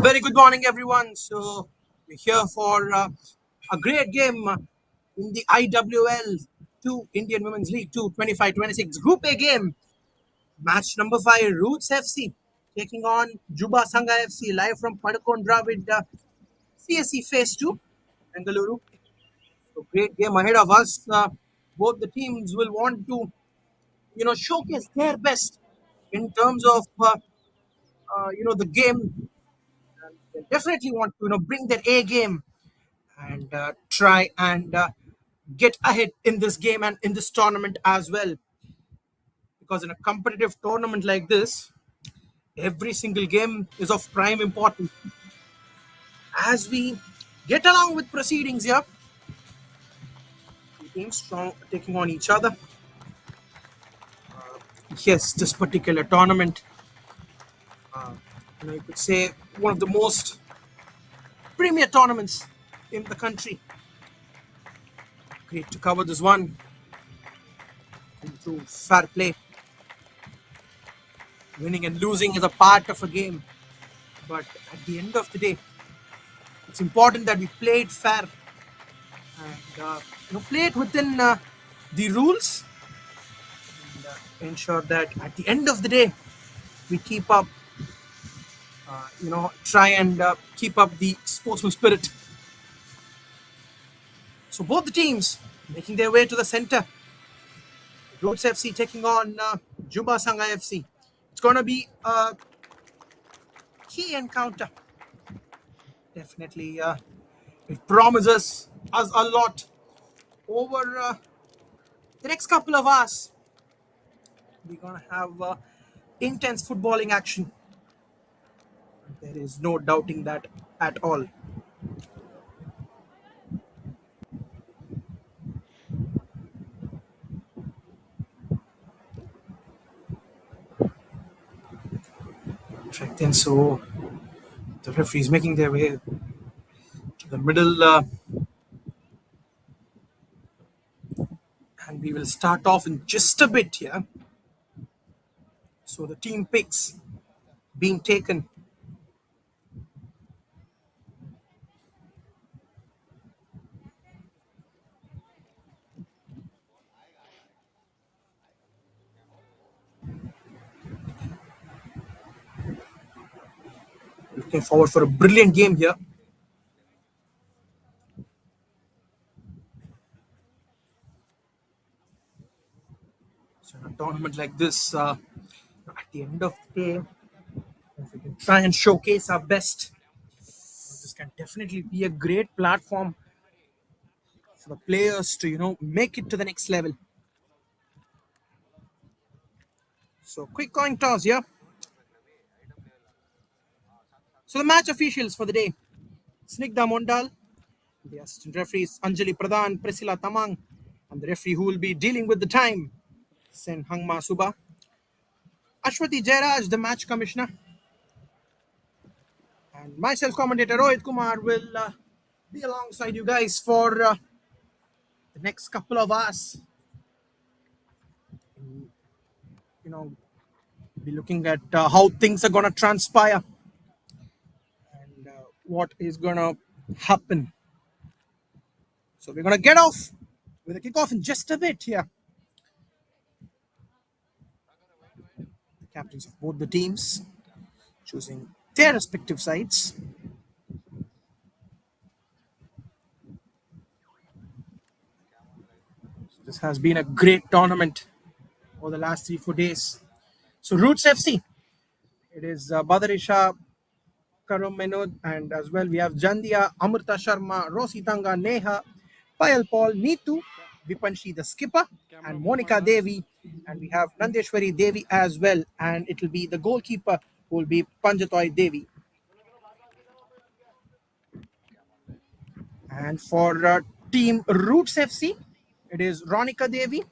Very good morning, everyone. So we're here for a great game in the IWL 2 Indian Women's League 2 25-26 Group A game. Match number 5, Roots FC taking on Juba Sangha FC live from Padakondra with CSE Phase 2, Bengaluru. So great game ahead of us. Both the teams will want to, showcase their best in terms of, the game. They definitely want to, bring their A game and try and get ahead in this game and in this tournament as well. Because in a competitive tournament like this, every single game is of prime importance. As we get along with proceedings here, two teams strong taking on each other. Yes, this particular tournament, you could say one of the most premier tournaments in the country. Great to cover this one through fair play. Winning and losing is a part of a game, but at the end of the day, it's important that we play it fair and play it within the rules and ensure that at the end of the day we keep up, try and keep up the sportsman spirit. So both the teams making their way to the center. Roots FC taking on Juba Sangha FC. It's going to be a key encounter. Definitely, it promises us a lot over the next couple of hours. We're going to have intense footballing action. There is no doubting that at all. Right then, so the referees making their way to the middle, and we will start off in just a bit here. So the team picks being taken. Looking forward for a brilliant game here. So in a tournament like this, at the end of the day, if we can try and showcase our best, this can definitely be a great platform for the players to make it to the next level. So quick coin toss here. So the match officials for the day: Snigdha Mondal, the assistant referees Anjali Pradhan, Priscilla Tamang, and the referee who will be dealing with the time, Sen Hangma Suba. Ashwati Jairaj, the match commissioner. And myself, commentator Rohit Kumar, will be alongside you guys for the next couple of hours. Be looking at how things are going to transpire and what is going to happen. So we're going to get off with a kickoff in just a bit here. The captains of both the teams choosing their respective sides. So this has been a great tournament over the last 3-4 days. So Roots FC, it is Badarisha Karum Menod, and as well we have Jandia, Amrita Sharma, Rosi Tanga, Neha, Payal Paul, Neetu, Vipanshi the skipper, and Monica Devi, and we have Nandeshwari Devi as well, and it will be the goalkeeper who will be Panjatoy Devi. And for team Roots FC, it is Ronika Devi,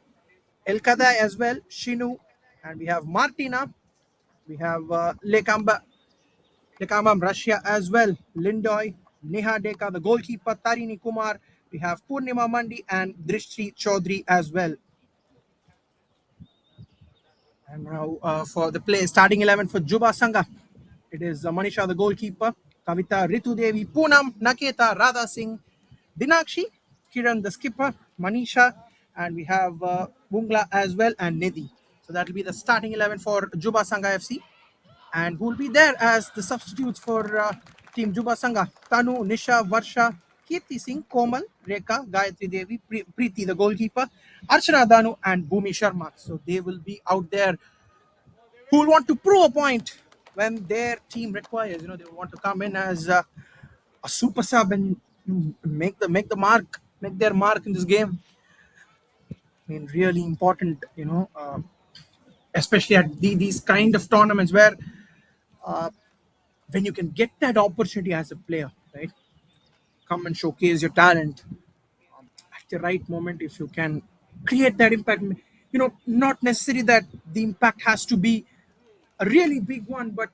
Elkadai as well, Shinu, and we have Martina, we have Lekambam Russia as well, Lindoy, Neha Deka, the goalkeeper, Tarini Kumar, we have Purnima Mandi and Drishti Chaudhary as well. And now for the play starting 11 for Juba Sangha, it is Manisha, the goalkeeper, Kavita, Ritu Devi, Poonam, Naketa, Radha Singh, Dinakshi, Kiran the skipper, Manisha, and we have Bungla as well and Nidhi. So that will be the starting 11 for Juba Sangha FC. And who will be there as the substitutes for Team Juba Sangha? Tanu, Nisha, Varsha, Kirti Singh, Komal, Rekha, Gayatri Devi, Preeti, the goalkeeper, Archana Danu, and Bhumi Sharma. So they will be out there who will want to prove a point when their team requires. They want to come in as a super sub and make the mark, make their mark in this game. I mean, really important. Especially at these kind of tournaments where when you can get that opportunity as a player, right? Come and showcase your talent at the right moment. If you can create that impact, not necessarily that the impact has to be a really big one, but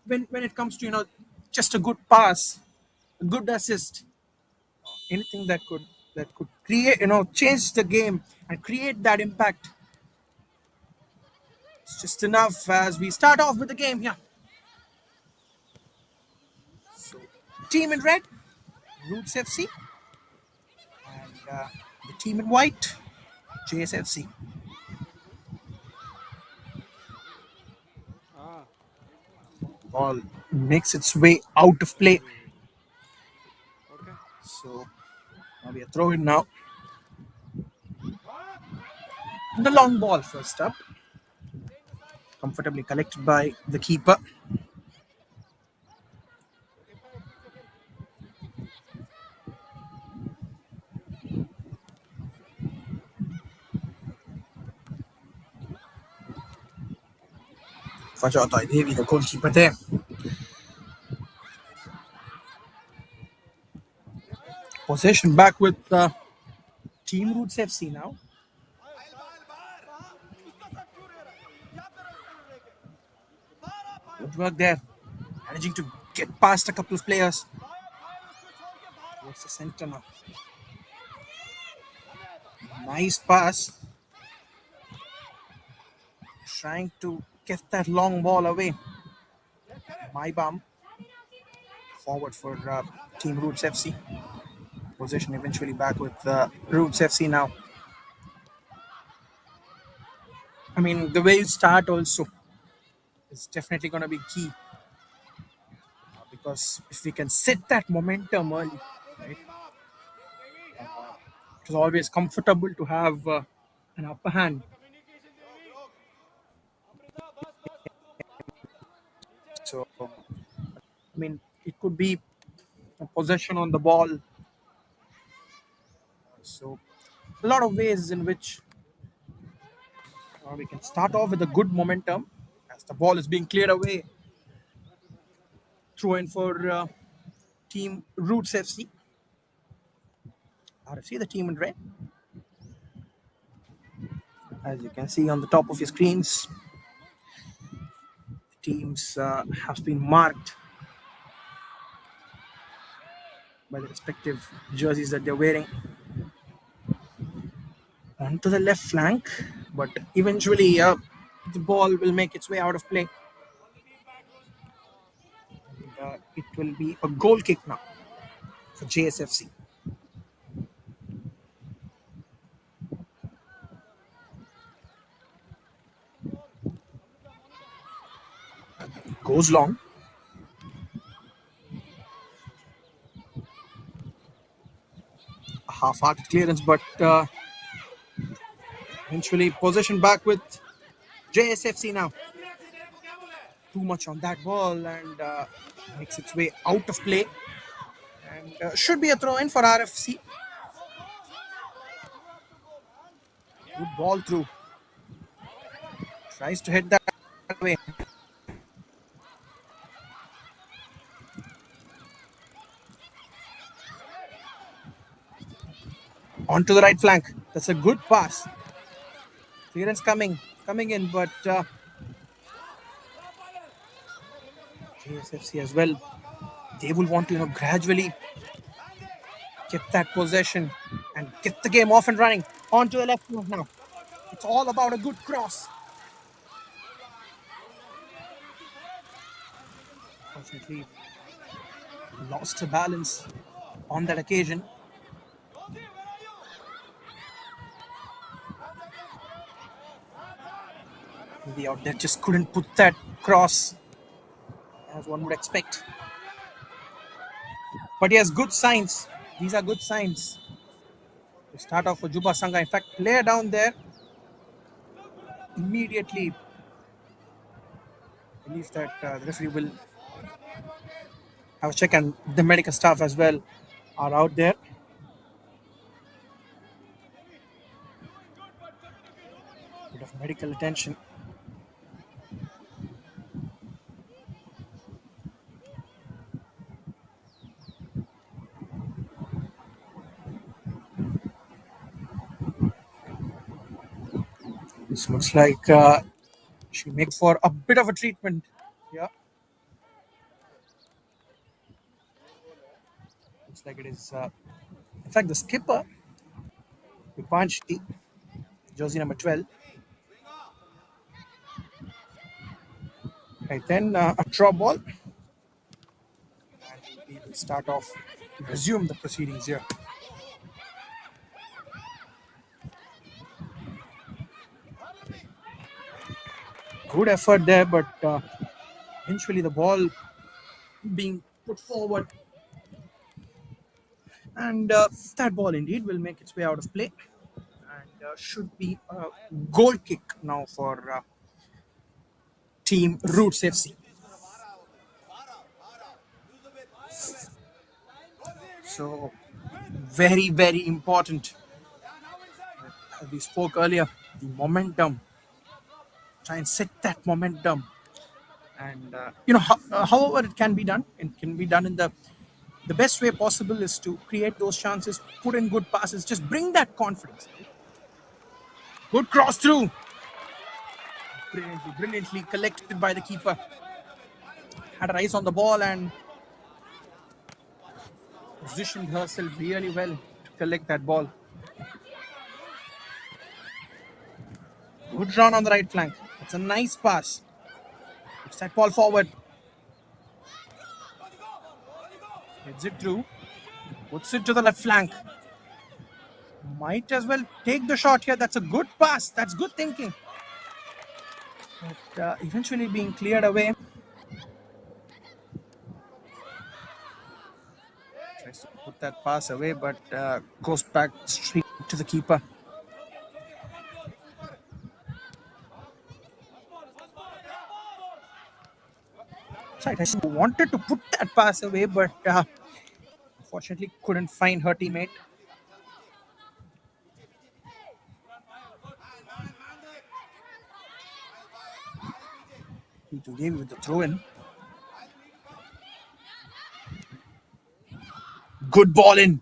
when it comes to just a good pass, a good assist, anything that could create change the game and create that impact, it's just enough as we start off with the game here. So team in red, Roots FC, and the team in white, JSFC. Ball makes its way out of play. So now we are throwing now. The long ball first up, comfortably collected by the keeper. Fajata Devi, the goalkeeper there. Possession back with Team Roots FC now. Good work there. Managing to get past a couple of players. Towards the center now. Nice pass. Trying to get that long ball away. My bum. Forward for Team Roots FC. Possession eventually back with Roots FC now. I mean, the way you start also is definitely going to be key. Because if we can set that momentum early, right, it is always comfortable to have an upper hand. So, I mean, it could be a possession on the ball. So, a lot of ways in which we can start off with a good momentum as the ball is being cleared away. Throw in for Team Roots FC. RFC, the team in red. As you can see on the top of your screens, teams have been marked by the respective jerseys that they're wearing. Onto the left flank, but eventually the ball will make its way out of play. And, it will be a goal kick now for JSFC. Goes long. A half-hearted clearance, but eventually possession back with JSFC now. Too much on that ball and makes its way out of play. And should be a throw-in for RFC. Good ball through. Tries to hit that way. Onto the right flank. That's a good pass. Clearance coming in, but JSFC as well. They will want to gradually get that possession and get the game off and running. Onto the left now. It's all about a good cross. Unfortunately, lost the balance on that occasion. The out there just couldn't put that cross as one would expect. But he has good signs. These are good signs. To start off for Juba Sangha. In fact, player down there immediately believes that the referee will have a check, and the medical staff as well are out there. Bit of medical attention. This looks like she makes for a bit of a treatment. Yeah, looks like it is. In fact, the skipper, Vipanshi, jersey number 12. Right then, a draw ball. And we will start off, resume the proceedings here. Good effort there, but eventually the ball being put forward. And that ball indeed will make its way out of play. And should be a goal kick now for Team Roots FC. So, very, very important. As we spoke earlier, the momentum. Try and set that momentum. And, however it can be done, it can be done in the best way possible is to create those chances, put in good passes, just bring that confidence. Good cross through. Brilliantly collected by the keeper. Had her eyes on the ball and positioned herself really well to collect that ball. Good run on the right flank. It's a nice pass. Puts that ball forward. Heads it through. Puts it to the left flank. Might as well take the shot here. That's a good pass. That's good thinking. But eventually being cleared away. Tries to put that pass away, but goes back straight to the keeper. Right, I wanted to put that pass away, but unfortunately couldn't find her teammate. To game with the throw in. Good ball in.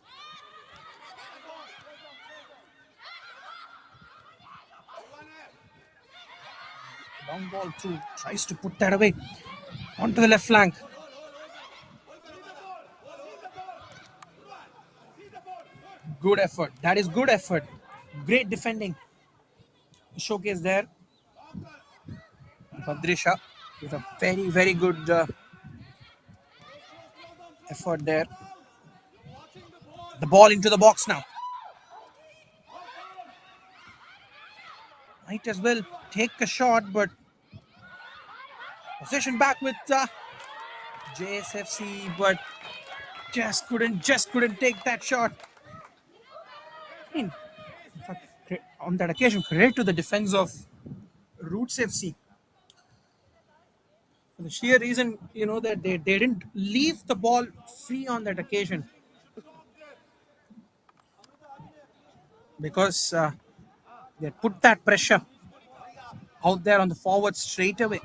Long ball through. Tries to put that away. Onto the left flank. Good effort. That is good effort. Great defending. Showcase there. Badrisha with a very, very good effort there. The ball into the box now. Might as well take a shot, but possession back with JSFC, but just couldn't take that shot. I mean, in fact, on that occasion, credit to the defense of Roots FC. For the sheer reason, that they didn't leave the ball free on that occasion. Because they put that pressure out there on the forward straight away.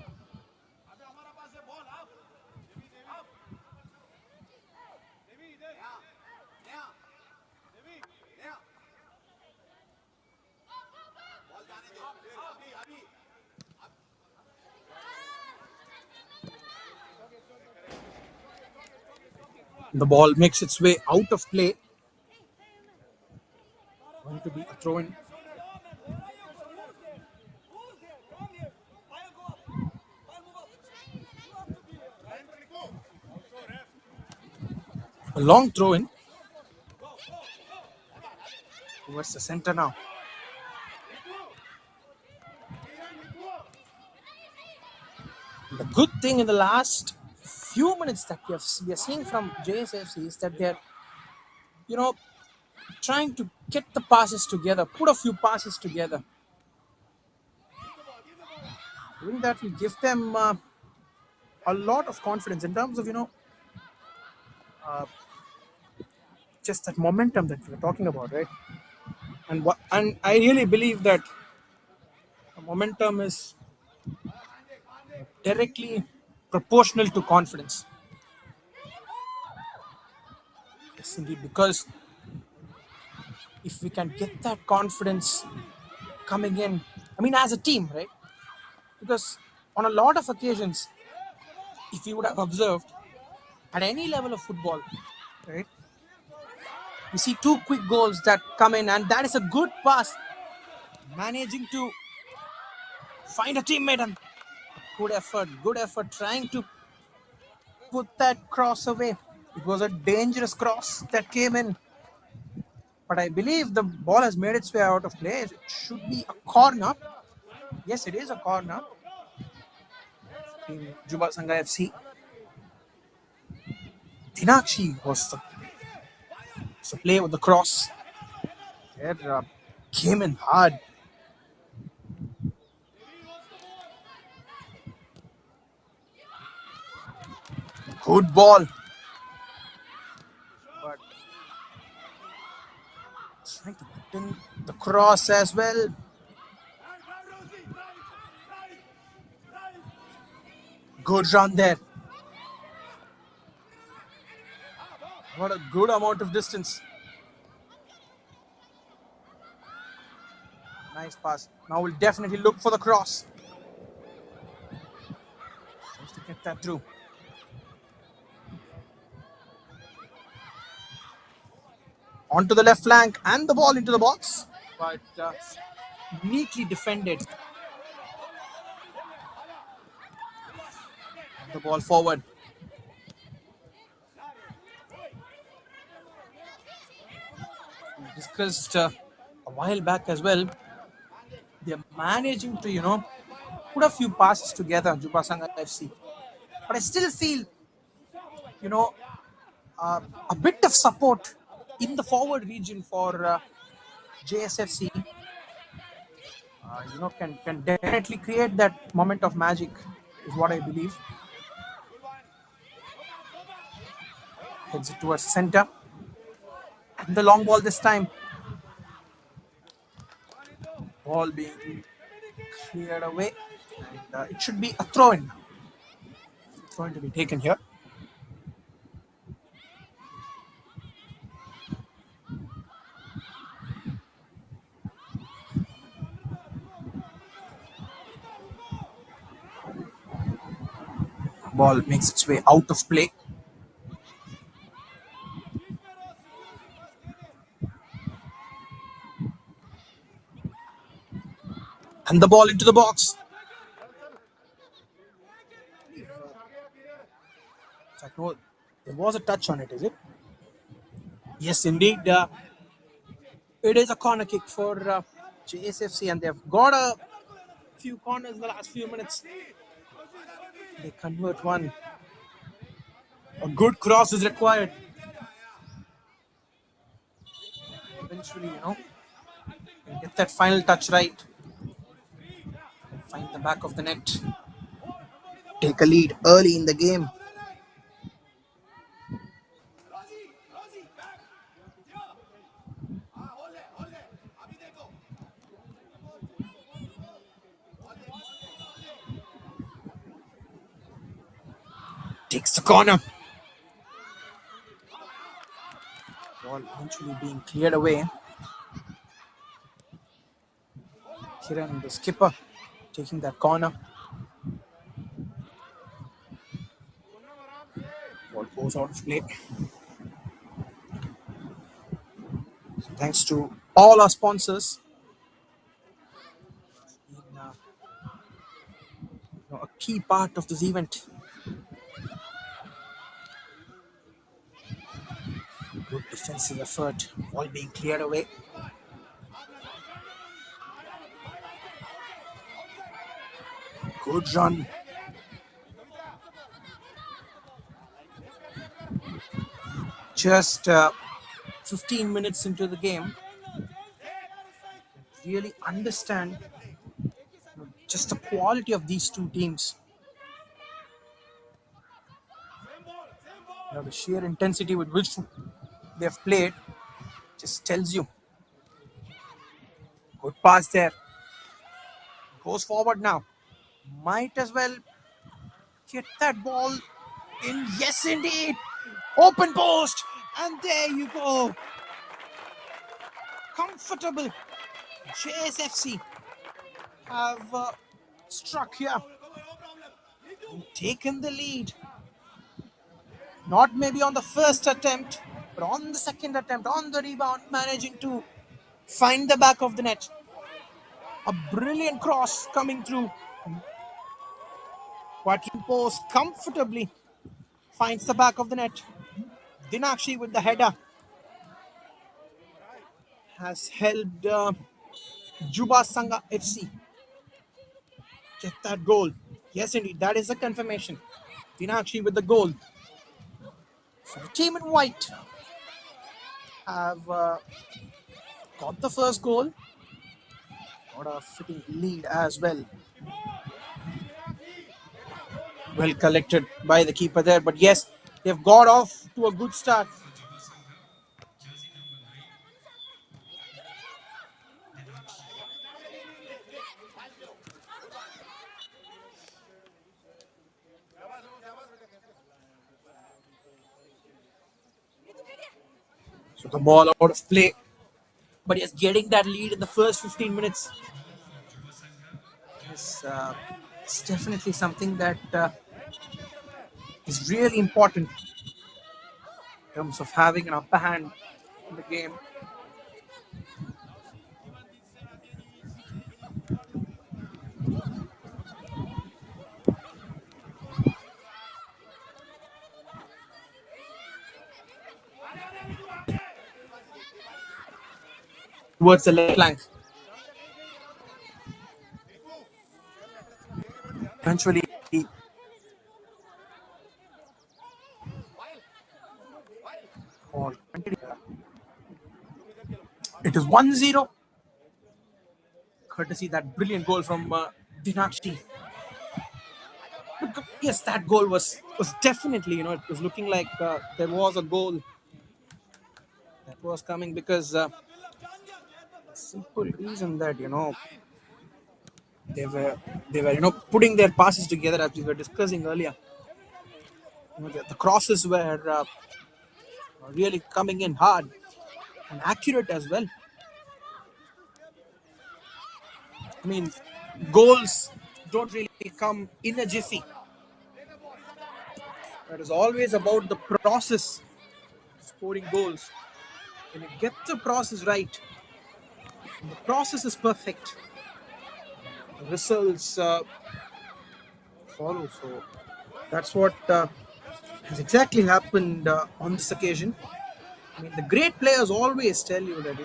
The ball makes its way out of play. Going to be a throw in. A long throw in towards the center now. The good thing in the last few minutes that we are seeing from JSFC is that they're, you know, trying to get the passes together, put a few passes together. Doing that will give them a lot of confidence in terms of, just that momentum that we're talking about, right? And I really believe that the momentum is directly proportional to confidence. Yes, indeed, because if we can get that confidence coming in, I mean, as a team, right? Because on a lot of occasions, if you would have observed at any level of football, right, we see two quick goals that come in, and that is a good pass, managing to find a teammate and good effort, trying to put that cross away. It was a dangerous cross that came in, but I believe the ball has made its way out of play. It should be a corner. Yes, it is a corner in Juba Sangha FC. Dinakshi was the play with the cross. There came in hard. Good ball. But trying to put in the cross as well. Good run there. What a good amount of distance. Nice pass. Now we'll definitely look for the cross. Just to get that through. Onto the left flank and the ball into the box. But neatly defended. The ball forward. We discussed a while back as well. They're managing to, put a few passes together, Juba Sangha FC. But I still feel, you know, a bit of support in the forward region for JSFC. Can definitely create that moment of magic, is what I believe. Heads it towards center. And the long ball this time. Ball being cleared away. And it should be a throw-in. Throw-in to be taken here. Ball makes its way out of play. And the ball into the box. No, there was a touch on it, is it? Yes, indeed. It is a corner kick for JSFC, and they've got a few corners in the last few minutes. They convert one. A good cross is required. Eventually, get that final touch right. And find the back of the net. Take a lead early in the game. Takes the corner. Ball eventually being cleared away. Kiran, the skipper, taking that corner. Ball goes out of play. Thanks to all our sponsors. In, a key part of this event. Good defensive effort, ball being cleared away. Good run. Just 15 minutes into the game, really understand just the quality of these two teams. The sheer intensity with which they have played just tells you. Good pass there. Goes forward now. Might as well get that ball in. Yes, indeed. Open post. And there you go. Comfortable. JSFC have struck here and taken the lead. Not maybe on the first attempt, but on the second attempt, on the rebound, managing to find the back of the net. A brilliant cross coming through. Joaquin Post comfortably finds the back of the net. Dinakshi with the header has helped Juba Sangha FC get that goal. Yes, indeed, that is a confirmation. Dinakshi with the goal. So the team in white have got the first goal. Got a fitting lead as well. Well collected by the keeper there, but yes, they've got off to a good start. So the ball out of play, but yes, getting that lead in the first 15 minutes is it's definitely something that is really important in terms of having an upper hand in the game. Towards the left flank. Eventually, it is 1-0. Courtesy that brilliant goal from Dinakshi. Yes, that goal was definitely, it was looking like there was a goal that was coming because simple reason that they were putting their passes together as we were discussing earlier. The crosses were really coming in hard and accurate as well. I mean, goals don't really come in a jiffy. It is always about the process of scoring goals. When you get the process right, the process is perfect, the results follow. So that's what has exactly happened on this occasion. I mean, the great players always tell you that,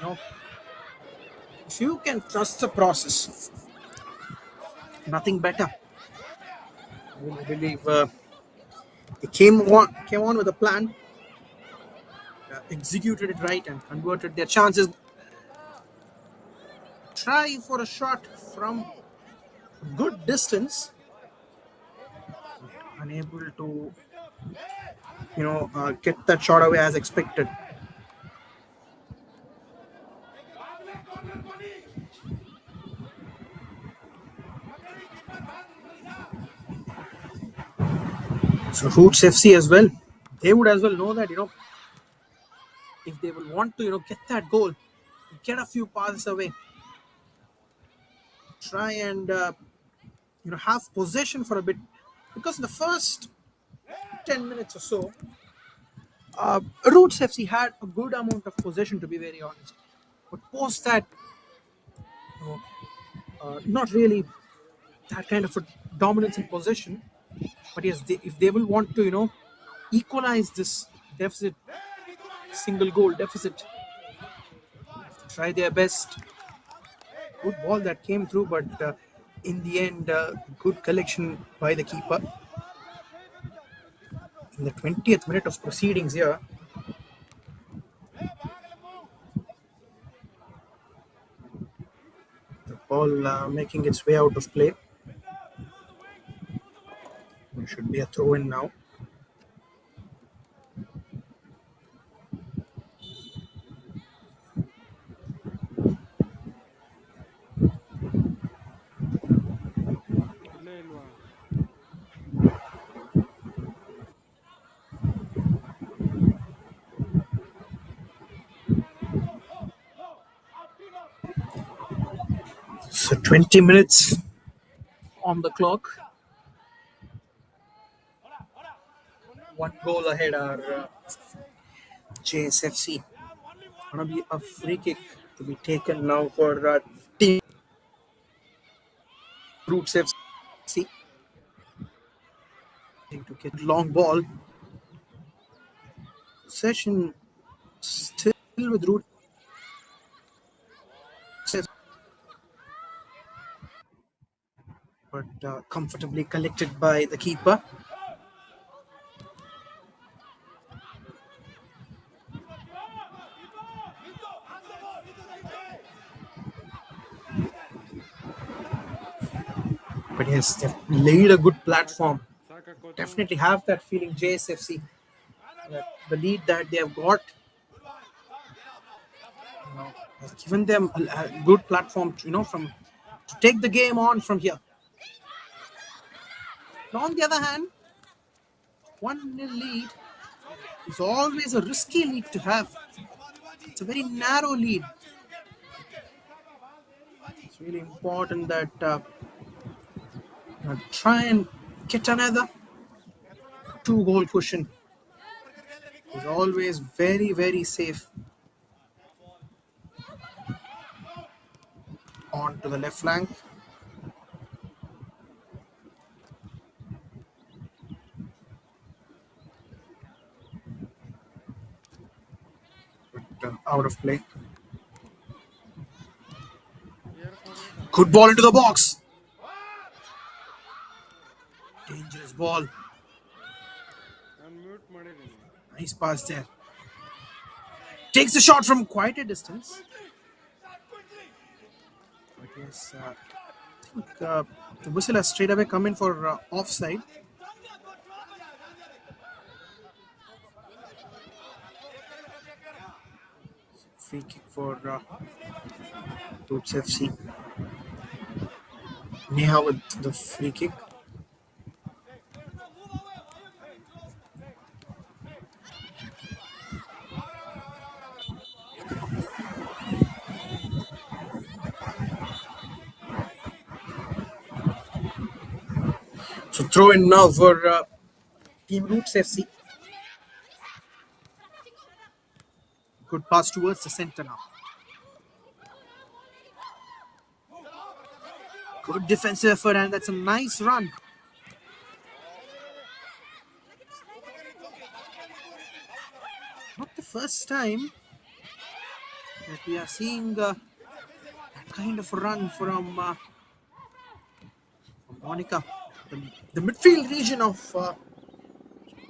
if you can trust the process, nothing better. I believe they came on with a plan, executed it right, and converted their chances. Try for a shot from a good distance, unable to, get that shot away as expected. So Roots FC as well, they would as well know that, if they will want to, get that goal, get a few passes away, try and, have possession for a bit. Because in the first 10 minutes or so, Roots FC had a good amount of possession, to be very honest. But post that, not really that kind of a dominance in possession. But yes, if they will want to, equalize this deficit, single goal deficit. Try their best. Good ball that came through, but in the end, good collection by the keeper. In the 20th minute of proceedings here, the ball making its way out of play. It should be a throw in now. So 20 minutes on the clock. One goal ahead are JSFC. Gonna be a free kick to be taken now for team Roots FC. To get long ball. Session still with Roots FC, but comfortably collected by the keeper. But yes, they've laid a good platform. Definitely have that feeling, JSFC. The lead that they have got, has given them a good platform to take the game on from here. But on the other hand, 1-0 lead is always a risky lead to have. It's a very narrow lead. It's really important that try and get another 2-goal cushion. It's always very, very safe. On to the left flank. But out of play. Good ball into the box. Dangerous ball. Nice pass there. Takes the shot from quite a distance. But yes, I think the whistle has straight away come in for offside. Free kick for Roots FC. Neha with the free kick. So throw in now for Team Roots FC. Good pass towards the center now. Good defensive effort, and that's a nice run. Not the first time that we are seeing that kind of run from Monica. The midfield region of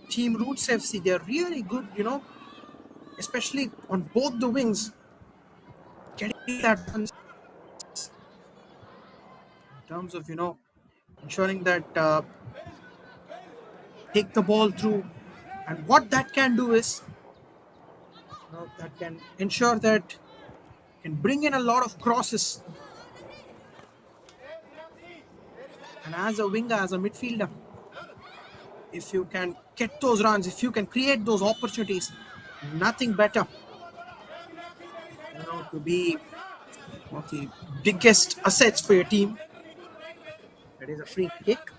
Team Roots FC, they're really good, especially on both the wings. Getting that run in terms of, ensuring that take the ball through. And what that can do is, that can ensure that can bring in a lot of crosses. And as a winger, as a midfielder, if you can get those runs, if you can create those opportunities, nothing better to be one of the biggest assets for your team. That is a free kick.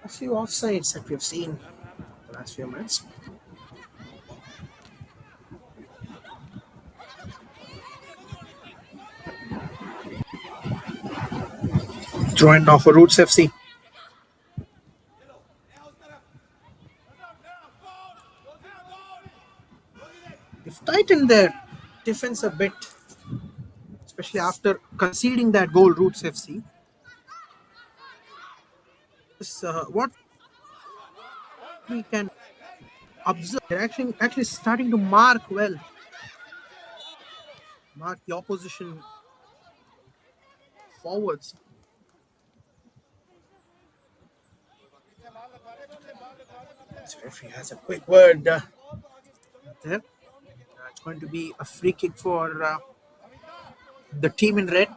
A few offsides that we have seen the last few minutes. Throw-in now for Roots FC. defense a bit, especially after conceding that goal. Roots FC. What we can observe, they're actually starting to mark the opposition forwards. So referee has a quick word there. It's going to be a free kick for the team in red.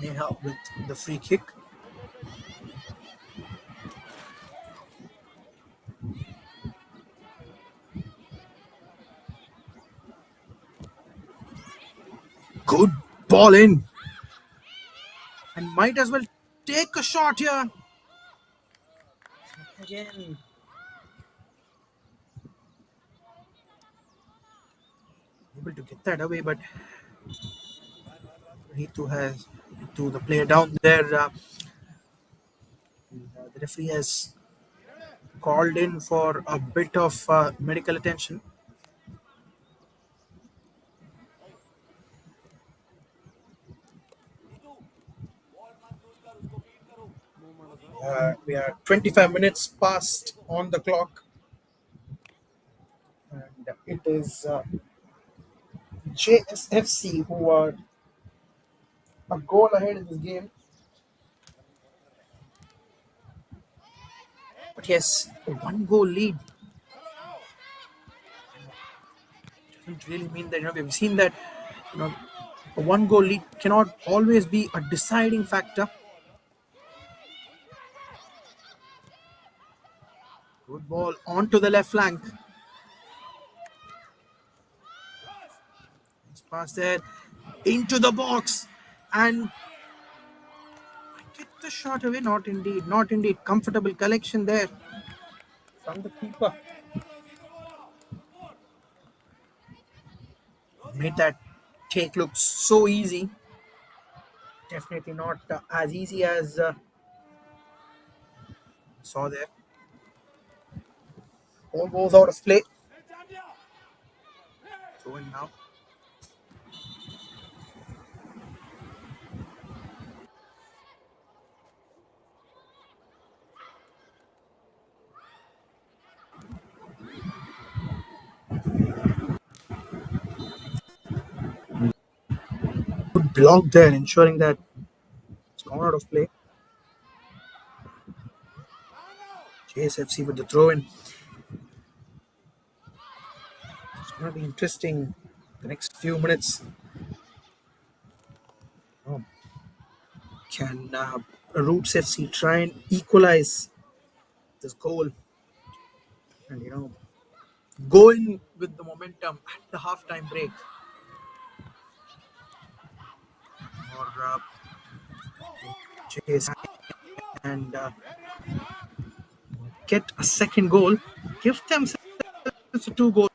Neha with the free kick. Good ball in. And might as well take a shot here. Again. Able to get that away, but Ritu, the player down there. The referee has called in for a bit of medical attention. We are 25 minutes past on the clock, and it is JSFC who are a goal ahead in this game. But yes, a one goal lead doesn't really mean that, we've seen that, a one goal lead cannot always be a deciding factor. Good ball onto the left flank. It's past there into the box and get the shot away. Not indeed. Comfortable collection there from the keeper. Made that take look so easy. Definitely not as easy as saw there. Ball goes out of play. Throw in now. Good block there, ensuring that it's gone out of play. JSFC with the throw in. It's going to be interesting the next few minutes. Can Roots FC try and equalize this goal and go in with the momentum at the halftime break, or chase and get a second goal, give themselves a two goal,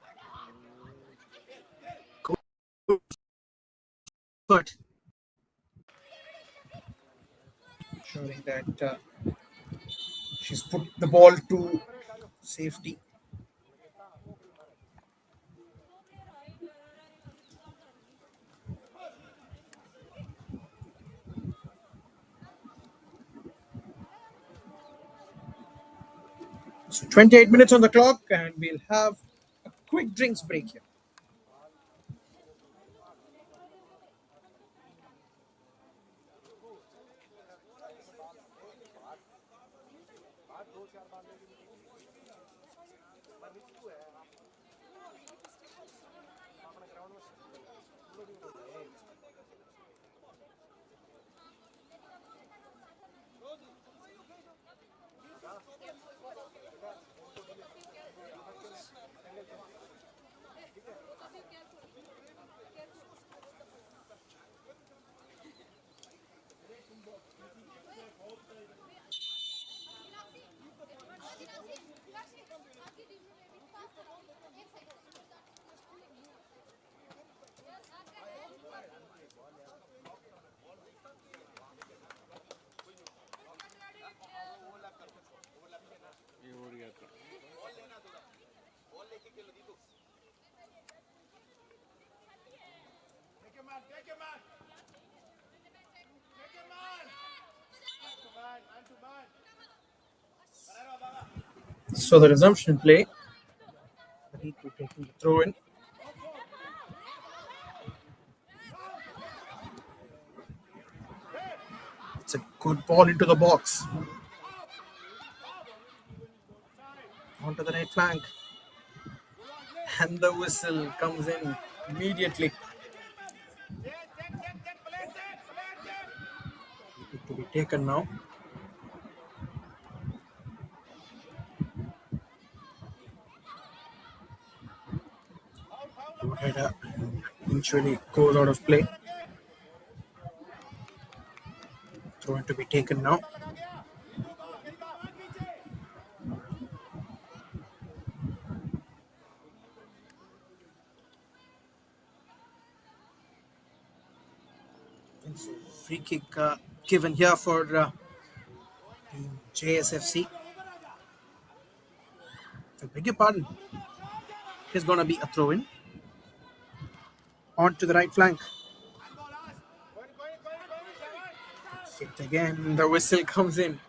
but ensuring that she's put the ball to safety. So 28 minutes on the clock, and we'll have a quick drinks break here. So the resumption play. Need to take the throw in. It's a good ball into the box. Onto the right flank. And the whistle comes in immediately. Need to be taken now. Header eventually goes out of play. Throw in to be taken now. Free kick given here for team JSFC. I beg your pardon. It's going to be a throw in. On to the right flank. Hit again. The whistle comes in.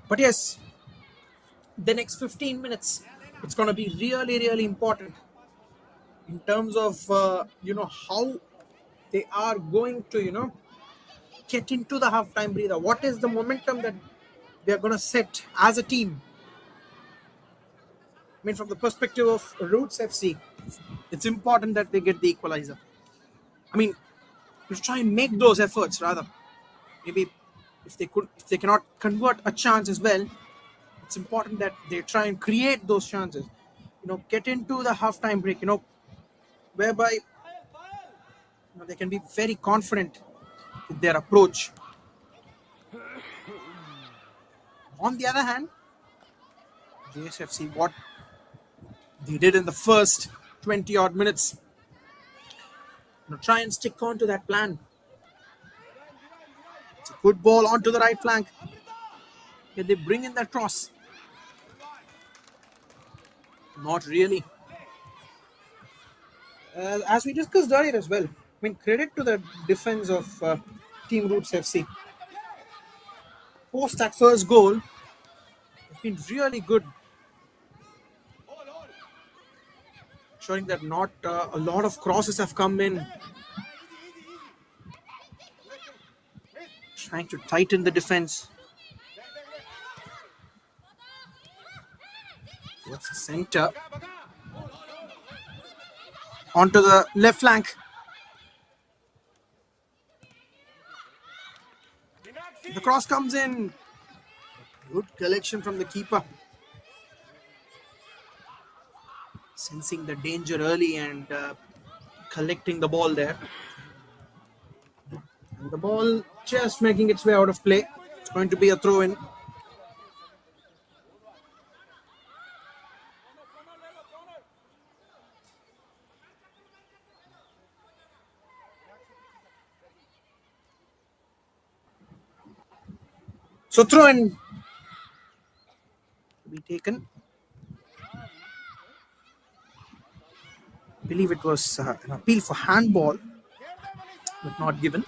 But yes, the next 15 minutes, it's going to be really, really important in terms of, how they are going to, get into the halftime breather. What is the momentum that they are going to set as a team? I mean, from the perspective of Roots FC, it's important that they get the equalizer. I mean, to try and make those efforts rather. Maybe if they cannot convert a chance as well, it's important that they try and create those chances. Get into the halftime break, whereby they can be very confident with their approach. On the other hand, JSFC, what they did in the first 20 odd minutes, try and stick on to that plan. It's a good ball onto the right flank. Can they bring in that cross? Not really. As we discussed earlier as well, I mean, credit to the defense of Team Roots FC. Post that first goal, it's been really good. Showing that not a lot of crosses have come in. Trying to tighten the defense. Towards the center. Onto the left flank. The cross comes in. Good collection from the keeper. Sensing the danger early and collecting the ball there. And the ball just making its way out of play. It's going to be a throw in. So throw in to be taken. I believe it was an appeal for handball, but not given.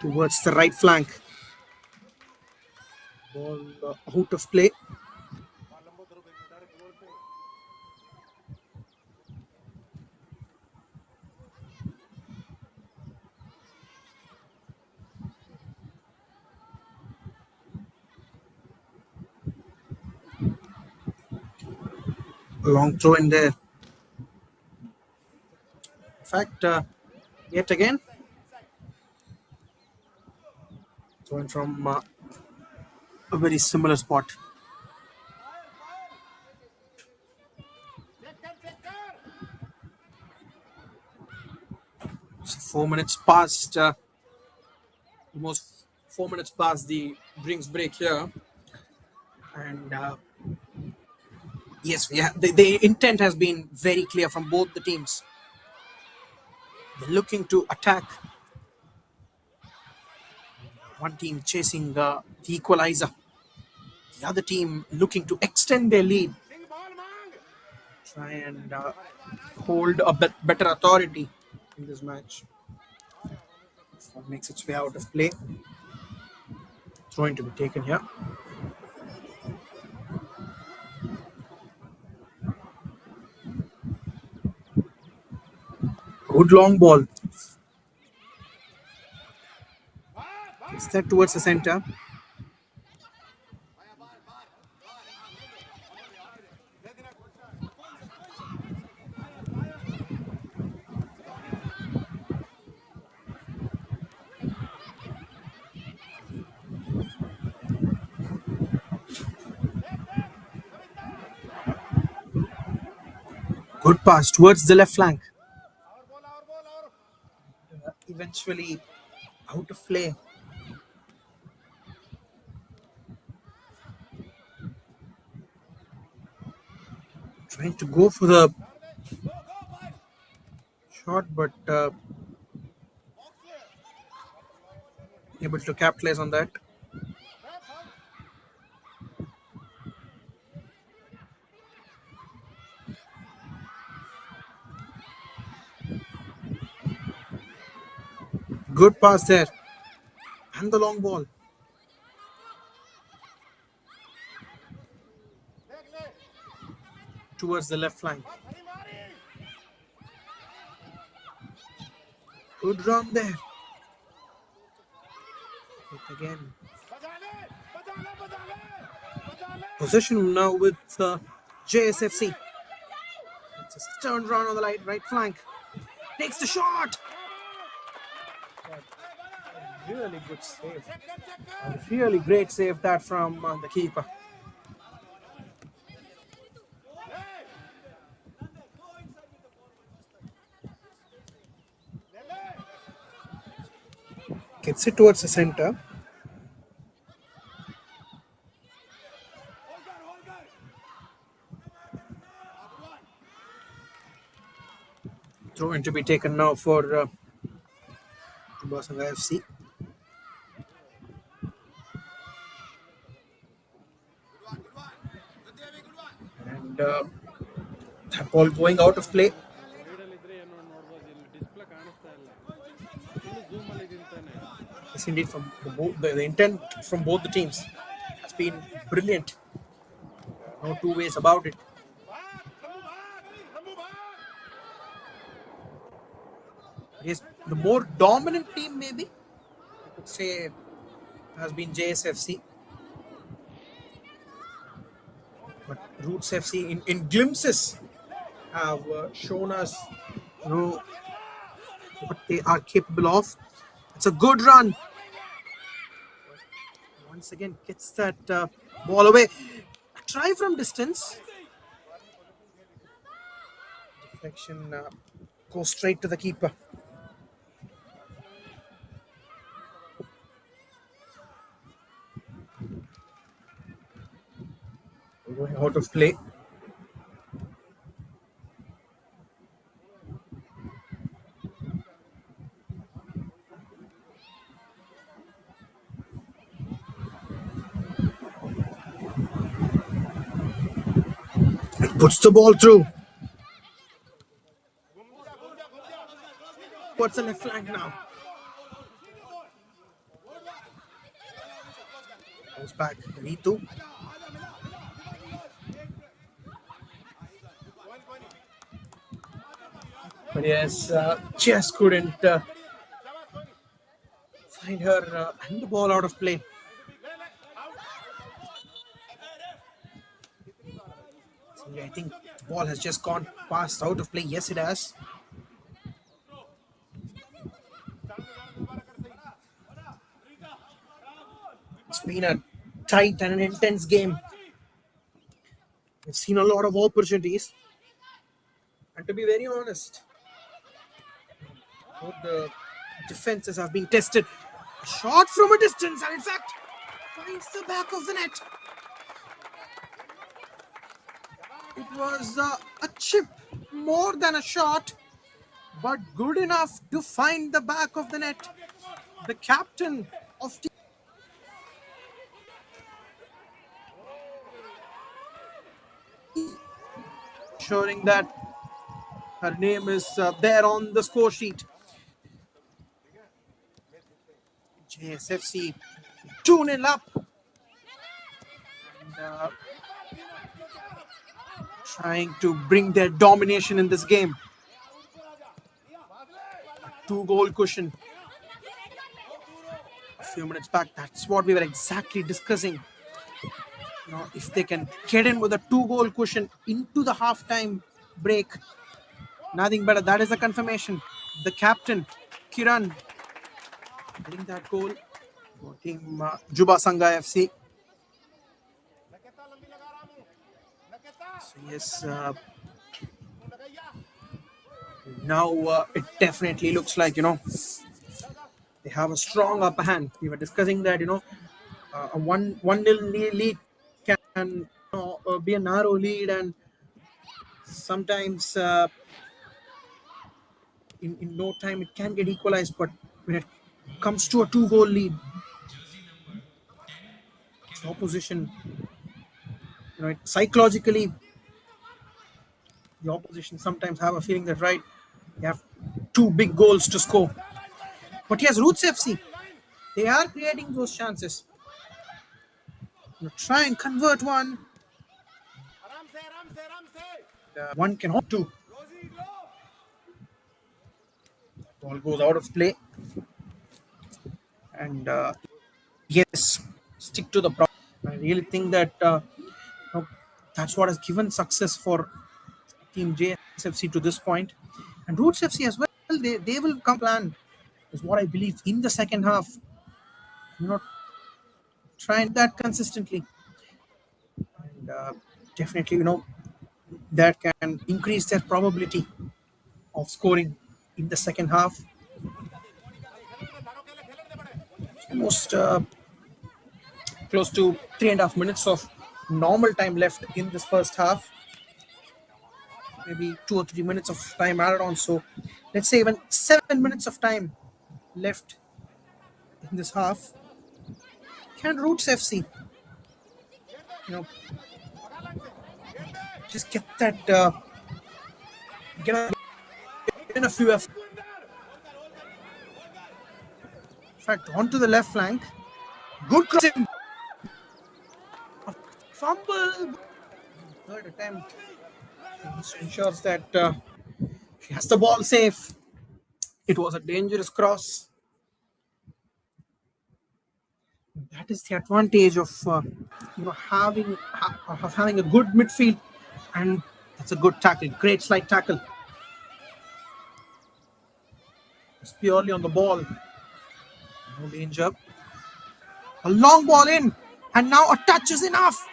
Towards the right flank. Ball out of play. Long throw in there. In fact, yet again, throwing from a very similar spot. So 4 minutes past, almost 4 minutes past the drinks break here, and yes, the intent has been very clear from both the teams. They're looking to attack. One team chasing the equalizer, The other team looking to extend their lead, try and hold a better authority in this match. What makes its way out of play. Throwing to be taken here. Good long ball. It's that towards the center. Good pass towards the left flank. Eventually out of play. Trying to go for the shot, but able to capitalize on that. Good pass there. And the long ball. Towards the left flank. Good run there. Hit again. Possession now with JSFC. It's a stern run on the right flank. Takes the shot. A really good save. A really great save that from the keeper. Gets it towards the center. Throw in to be taken now for Juba Sangha FC. And that ball going out of play. Yes, indeed, from the intent from both the teams has been brilliant. No two ways about it. Yes, the more dominant team, maybe I could say, has been JSFC. But Roots FC in glimpses have shown us, what they are capable of. It's a good run. Once again, gets that ball away. A try from distance. Deflection goes straight to the keeper. Going out of play. Puts the ball through. What's the left flank now? Goes back. Ritu. But yes, just couldn't find her and the ball out of play. I think the ball has just gone past out of play. Yes, it has. It's been a tight and an intense game. We've seen a lot of opportunities. And to be very honest, both the defenses have been tested. A shot from a distance, and in fact, finds the back of the net. It was a chip, more than a shot, but good enough to find the back of the net. The captain of ensuring that her name is there on the score sheet. JSFC 2-0 up. And, trying to bring their domination in this game. A 2-goal cushion. A few minutes back, that's what we were exactly discussing. If they can get in with a 2-goal cushion into the halftime break, nothing better. That is the confirmation. The captain, Kiran, getting that goal for team Juba Sangha FC. So yes, now it definitely looks like, they have a strong upper hand. We were discussing that, a 1-0 lead can be a narrow lead, and sometimes in no time it can get equalized. But when it comes to a 2-goal lead, the opposition, psychologically, the opposition sometimes have a feeling that, right, you have 2 big goals to score. But yes, Roots FC, they are creating those chances. Try and convert one. One cannot do. Ball goes out of play. And yes, stick to the problem. I really think that that's what has given success for Team JSFC to this point. And Roots FC as well, they will come plan, is what I believe, in the second half. Try and that consistently. And definitely, that can increase their probability of scoring in the second half. Almost close to 3.5 minutes of normal time left in this first half. Maybe 2 or 3 minutes of time added on. So let's say even 7 minutes of time left in this half. Can Roots FC, just get that, get in a few efforts. In fact, onto the left flank. Good crossing. Fumble. Third attempt. She ensures that she has the ball safe. It was a dangerous cross. That is the advantage of having a good midfield, and that's a good tackle. Great slide tackle. It's purely on the ball. No danger. A long ball in, and now a touch is enough.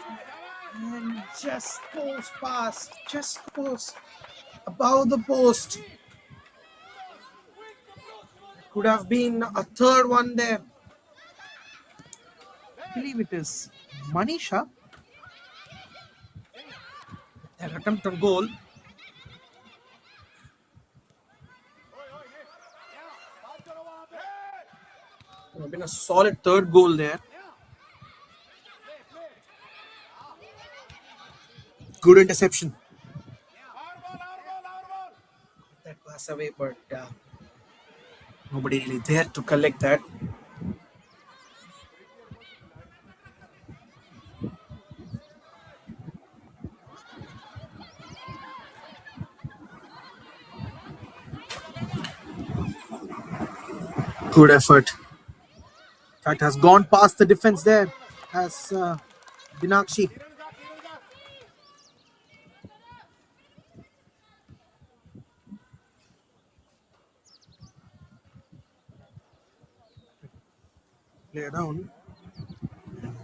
And just goes past, just goes above the post. Could have been a third one there. I believe it is Manisha. Their attempt on goal. Would have been a solid third goal there. Good interception. That pass away, but nobody really there to collect that. Good effort. In fact, has gone past the defense there as Dinakshi. Play down. And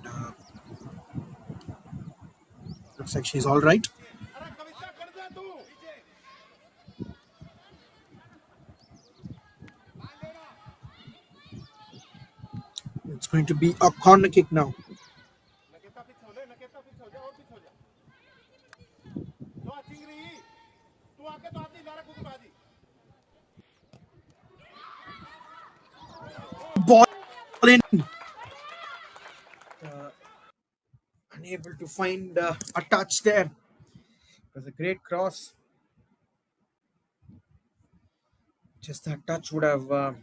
looks like she's all right. It's going to be a corner kick now. Ball in. Unable to find a touch there. It was a great cross. Just that touch would have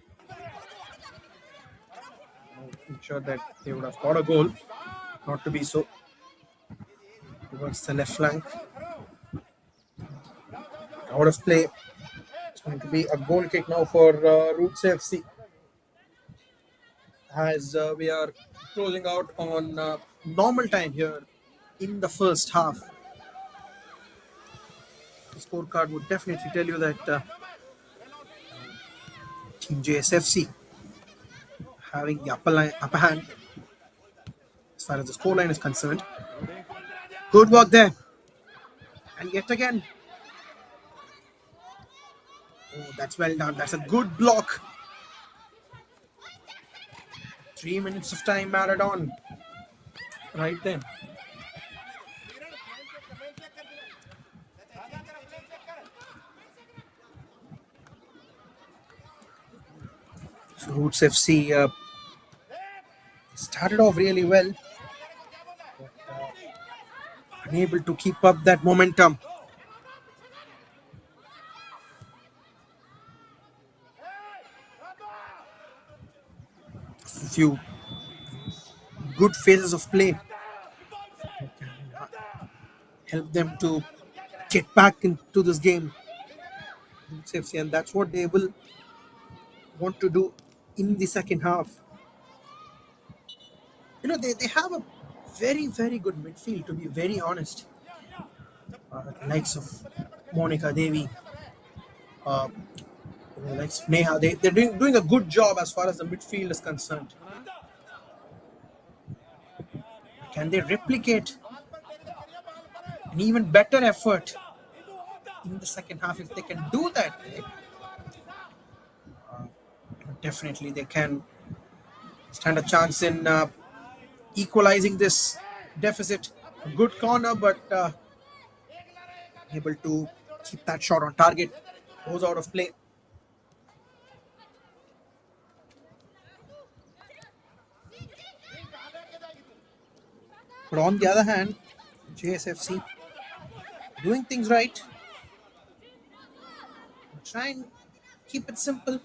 ensured that they would have got a goal. Not to be so. Towards the left flank. Out of play. It's going to be a goal kick now for Roots FC. As we are closing out on normal time here in the first half. The scorecard would definitely tell you that Team JSFC having the upper hand as far as the scoreline is concerned. Good work there. And yet again. Oh, that's well done. That's a good block. 3 minutes of time added on. Right then. So Roots FC started off really well. But, unable to keep up that momentum. A few good phases of play can help them to get back into this game. And that's what they will want to do in the second half. You know, they have a very, very good midfield, to be very honest. The likes of Monica Devi, the likes of Neha, they're doing a good job as far as the midfield is concerned. Can they replicate an even better effort in the second half? If they can do that, definitely they can stand a chance in equalizing this deficit. A good corner, but able to keep that shot on target. Goes out of play. But on the other hand, JSFC doing things right. Try and keep it simple.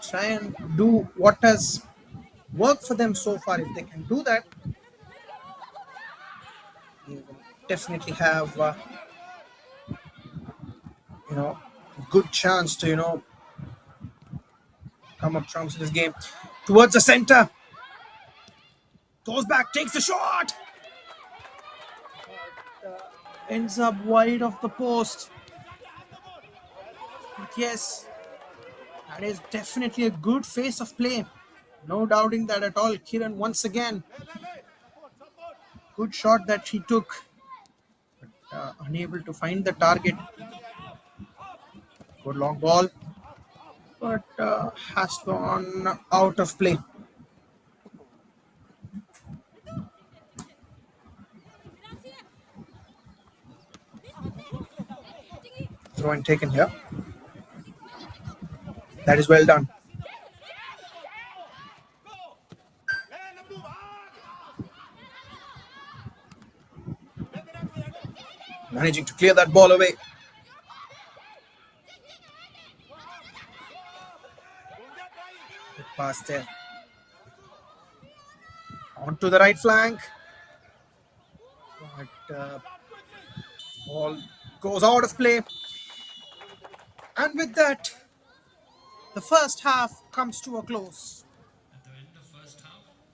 Try and do what has worked for them so far. If they can do that, they will definitely have a good chance to come up trumps in this game. Towards the center, goes back, takes the shot, but, ends up wide of the post. But yes, that is definitely a good phase of play. No doubting that at all. Kiran once again, good shot that she took, but unable to find the target. Good long ball, but has gone out of play. Throw and taken here. That is well done. Managing to clear that ball away. Good pass there. On to the right flank. But ball goes out of play. And with that, the first half comes to a close.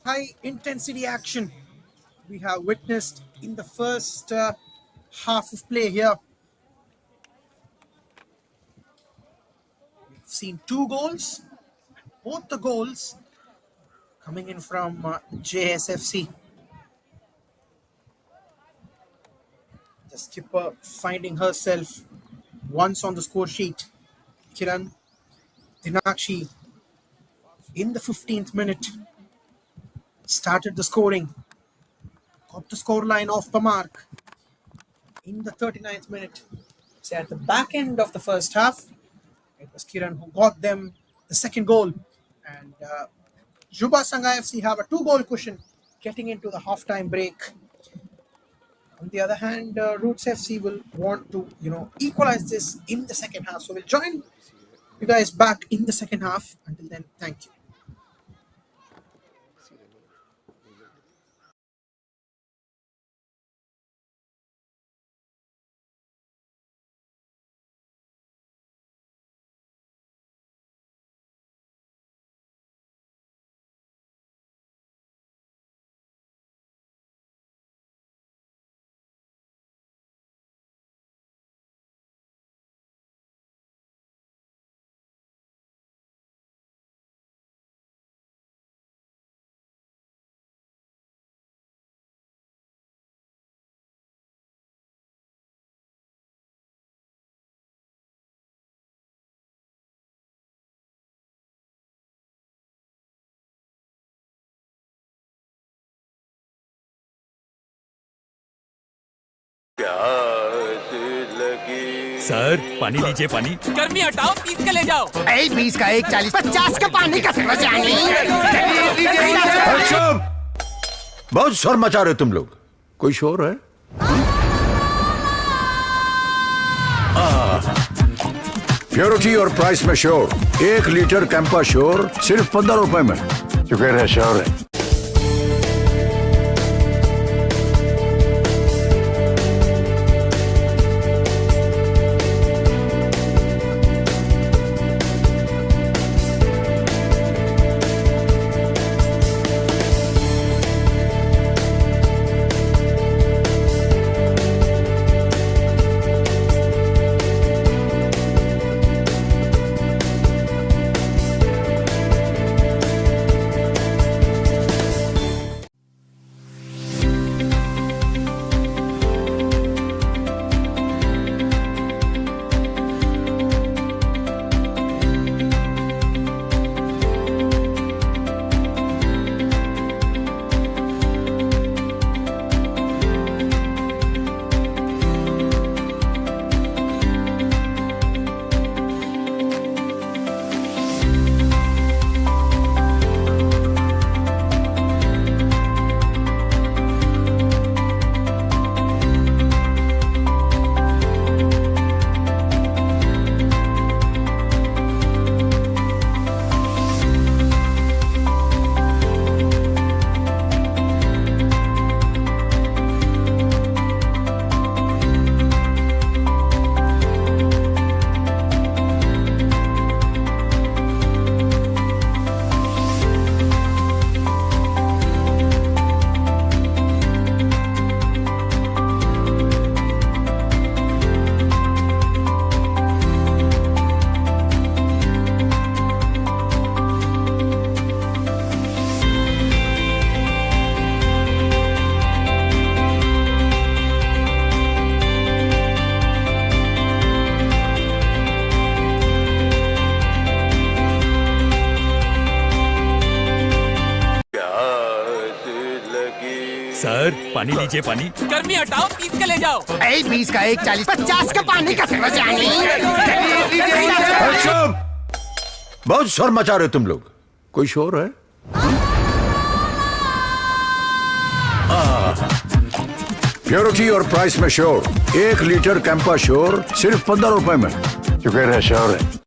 High intensity action we have witnessed in the first half of play here. We've seen 2 goals. Both the goals coming in from JSFC. The skipper finding herself once on the score sheet. Kiran Dinakshi in the 15th minute started the scoring. Got the scoreline off the mark in the 39th minute. So at the back end of the first half, it was Kiran who got them the second goal. And Juba Sangha FC have a 2-goal cushion getting into the halftime break. On the other hand, Roots FC will want to, equalize this in the second half. So we'll join you guys back in the second half. Until then, thank you. Sir पानी लीजिए पानी। गर्मी हटाओ 30 का ले जाओ। 20 का 1 40 50 का पानी का बहुत शोर मचा रहे तुम लोग। कोई शोर है? प्योरिटी और प्राइस में श्योर। 1 लीटर कैंपा श्योर सिर्फ 15 रुपए में। शुक्र है श्योर है। सर पानी लीजिए पानी। गर्मी हटाओ 30 का ले जाओ। 20 का 1 40 50 का पानी का बहुत शोर मचा रहे तुम लोग। कोई शोर है? प्योरिटी और प्राइस में श्योर। 1 लीटर कैंपा श्योर सिर्फ 15 रुपए में। शुक्र है श्योर है।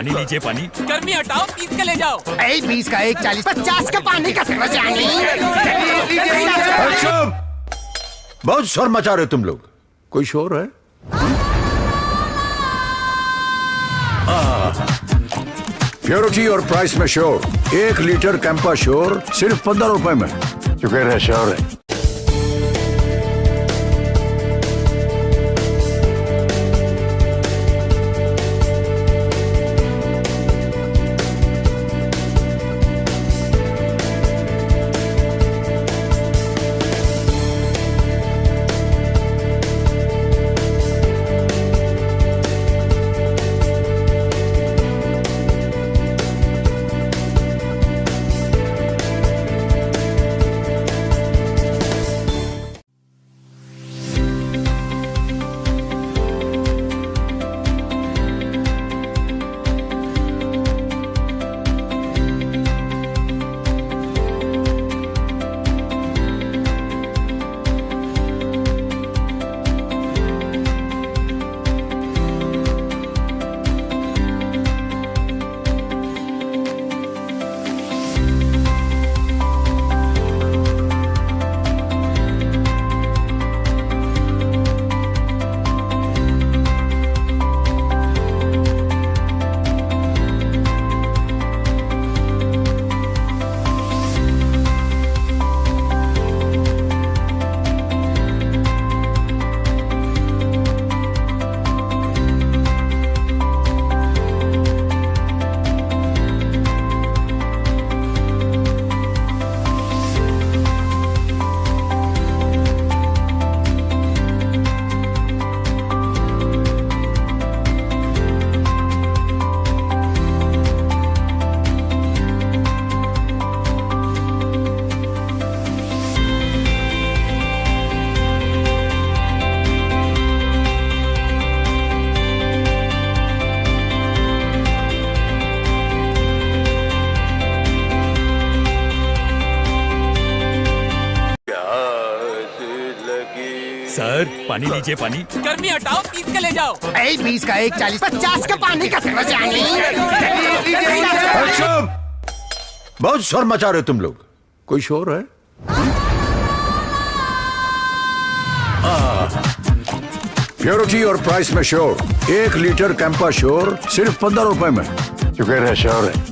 पानी लीजिए पानी। गर्मी हटाओ, 30 के ले जाओ। 20 का 1 40 50 का पानी का बहुत शोर मचा रहे हो तुम लोग। कोई शोर है? प्योरिटी और प्राइस में श्योर। 1 लीटर कैंपा श्योर सिर्फ 15 रुपए में। शुक्र है श्योर है। सर पानी लीजिए पानी। गर्मी हटाओ, 30 के ले जाओ। 20 का 1 40 50 का पानी का बहुत शोर मचा रहे हो तुम लोग। कोई शोर है? प्योरिटी और प्राइस में श्योर। 1 लीटर कैंपा श्योर सिर्फ 15 रुपए में। शुक्र है श्योर है।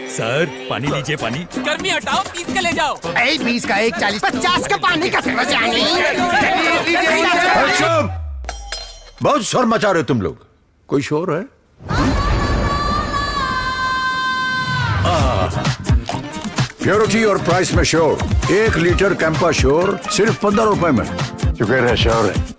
सर पानी लीजिए पानी। गर्मी हटाओ, 30 के ले जाओ। 20 का 1 40 50 का पानी का बहुत शोर मचा रहे हो तुम लोग। कोई शोर है? प्योरिटी और प्राइस में श्योर 1 लीटर कैंपा श्योर सिर्फ 15 रुपए में। शुक्र है श्योर है।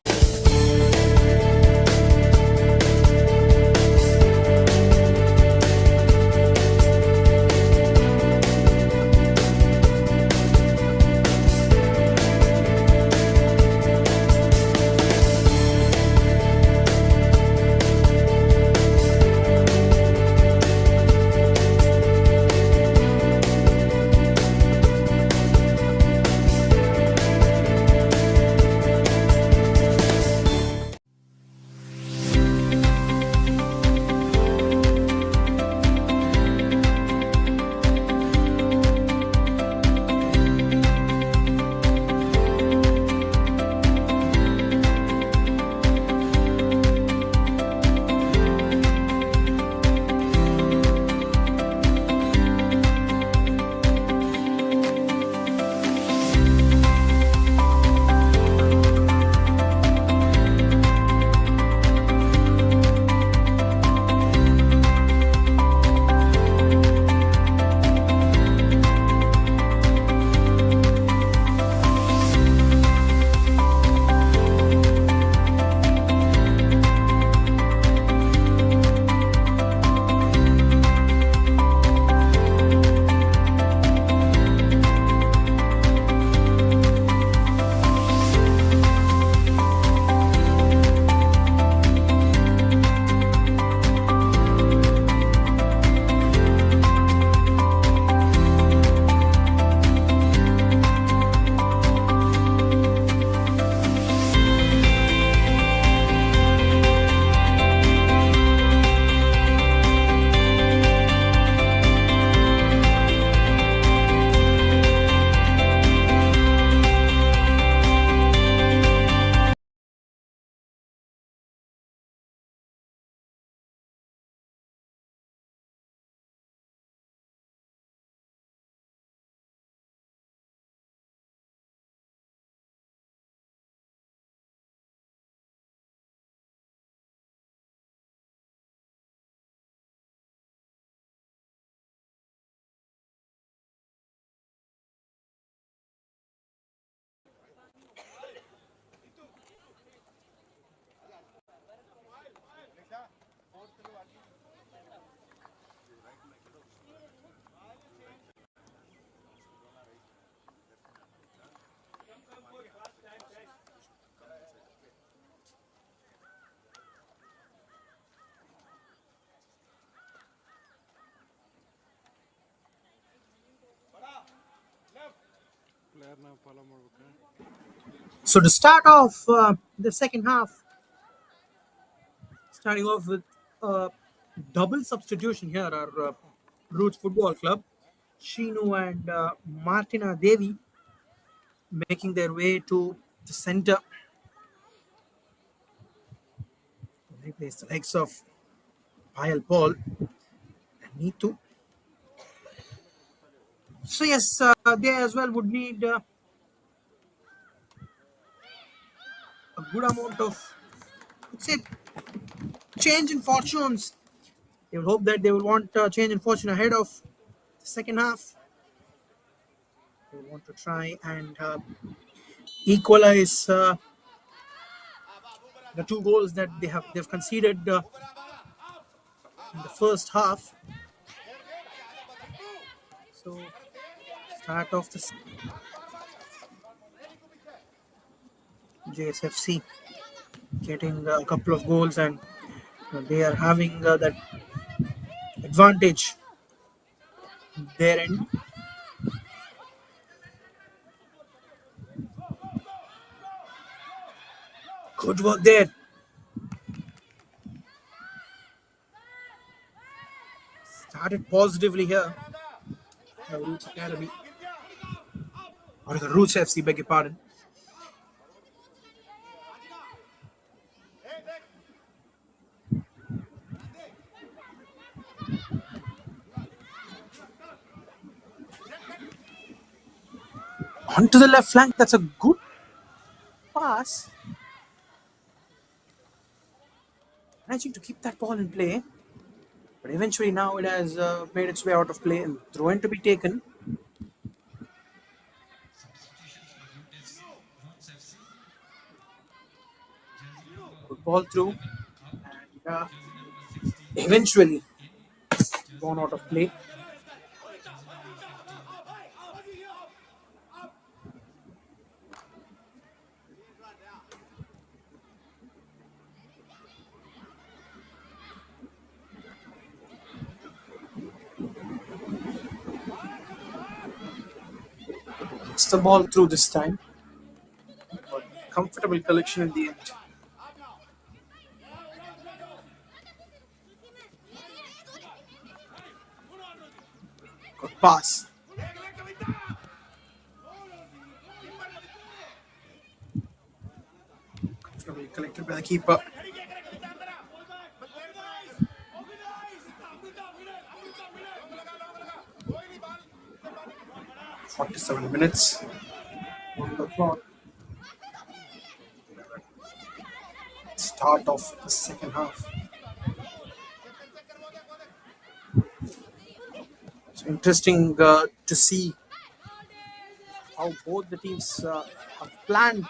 So to start off the second half, starting off with a double substitution here, our Roots Football Club, Shinu and Martina Devi making their way to the center. Replace the legs of Payal Paul and Neetu. So yes, they as well would need a good amount of, let's say, change in fortunes. They will hope that they will want change in fortune ahead of the second half. They want to try and equalize the 2 goals that they've conceded in the first half. So start off the JSFC getting a couple of goals, and they are having that advantage their end. Good work there. Started positively here. The Roots Academy. Or the Roots FC, beg your pardon. Onto the left flank. That's a good pass. Managing to keep that ball in play. But eventually now it has made its way out of play and throw in to be taken. Good ball through. And eventually gone out of play. Gets the ball through this time. But comfortable collection in the end. Good pass. Comfortably collected by the keeper. "47 minutes on the clock. Start of the second half. It's interesting to see how both the teams have planned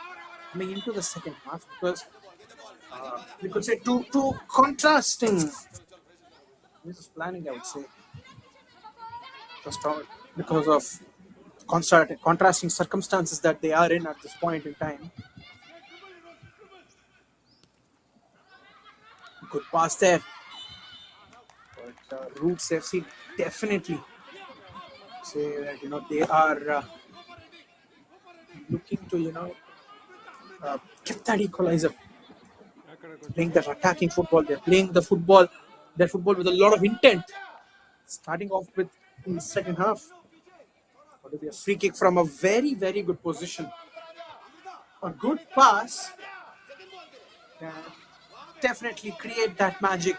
coming into the second half, because we could say two contrasting ways of planning, I would say, because of contrasting circumstances that they are in at this point in time. Good pass there. But Roots FC definitely say that they are looking to get that equalizer. Playing that attacking football, they're playing their football with a lot of intent. Starting off with in the second half. Going to be a free kick from a very, very good position. A good pass can definitely create that magic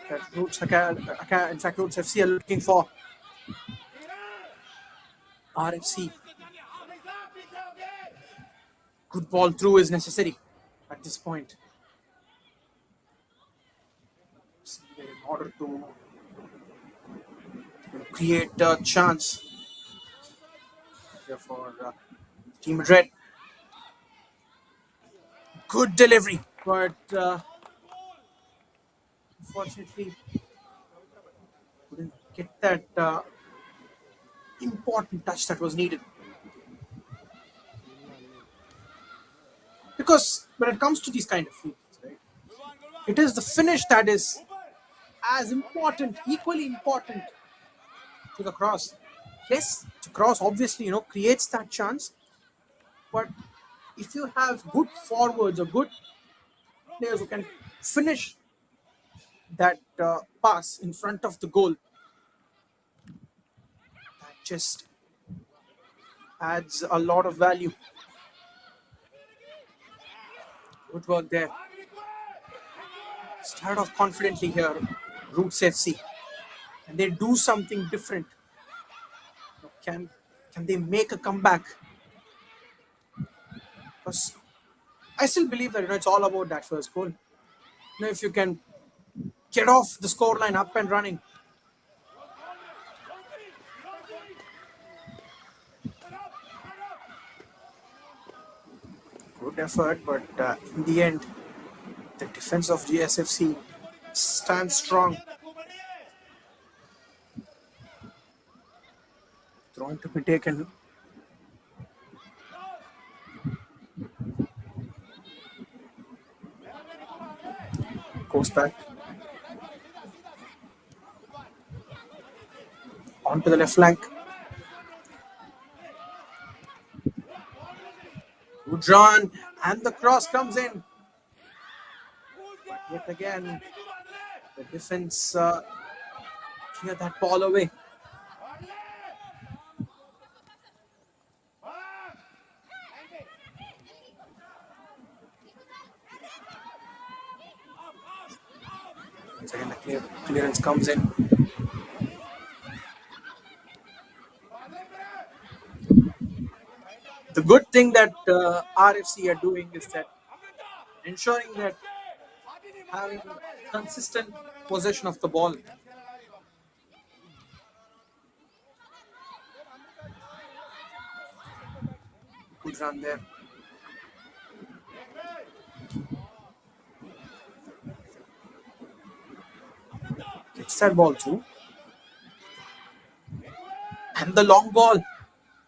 that Roots FC are looking for. RFC. Good ball through is necessary at this point. In order to create a chance for Team Red. Good delivery, but unfortunately couldn't get that important touch that was needed. Because when it comes to these kind of fields, right, it is the finish that is as important, equally important to the cross. Yes, the cross obviously creates that chance, but if you have good forwards or good players who can finish that pass in front of the goal, that just adds a lot of value. Good work there. Start off confidently here, Roots FC, and they do something different. Can they make a comeback? Because I still believe that it's all about that first goal. If you can get off the scoreline up and running, good effort, but in the end, the defense of GSFC stands strong. Throwing to be taken. Goes back. Onto the left flank. Good run, and the cross comes in. But yet again, the defense clear that ball away. Once again, the clearance comes in. The good thing that RFC are doing is that ensuring that having consistent possession of the ball. Good run there. Gets that ball too. And the long ball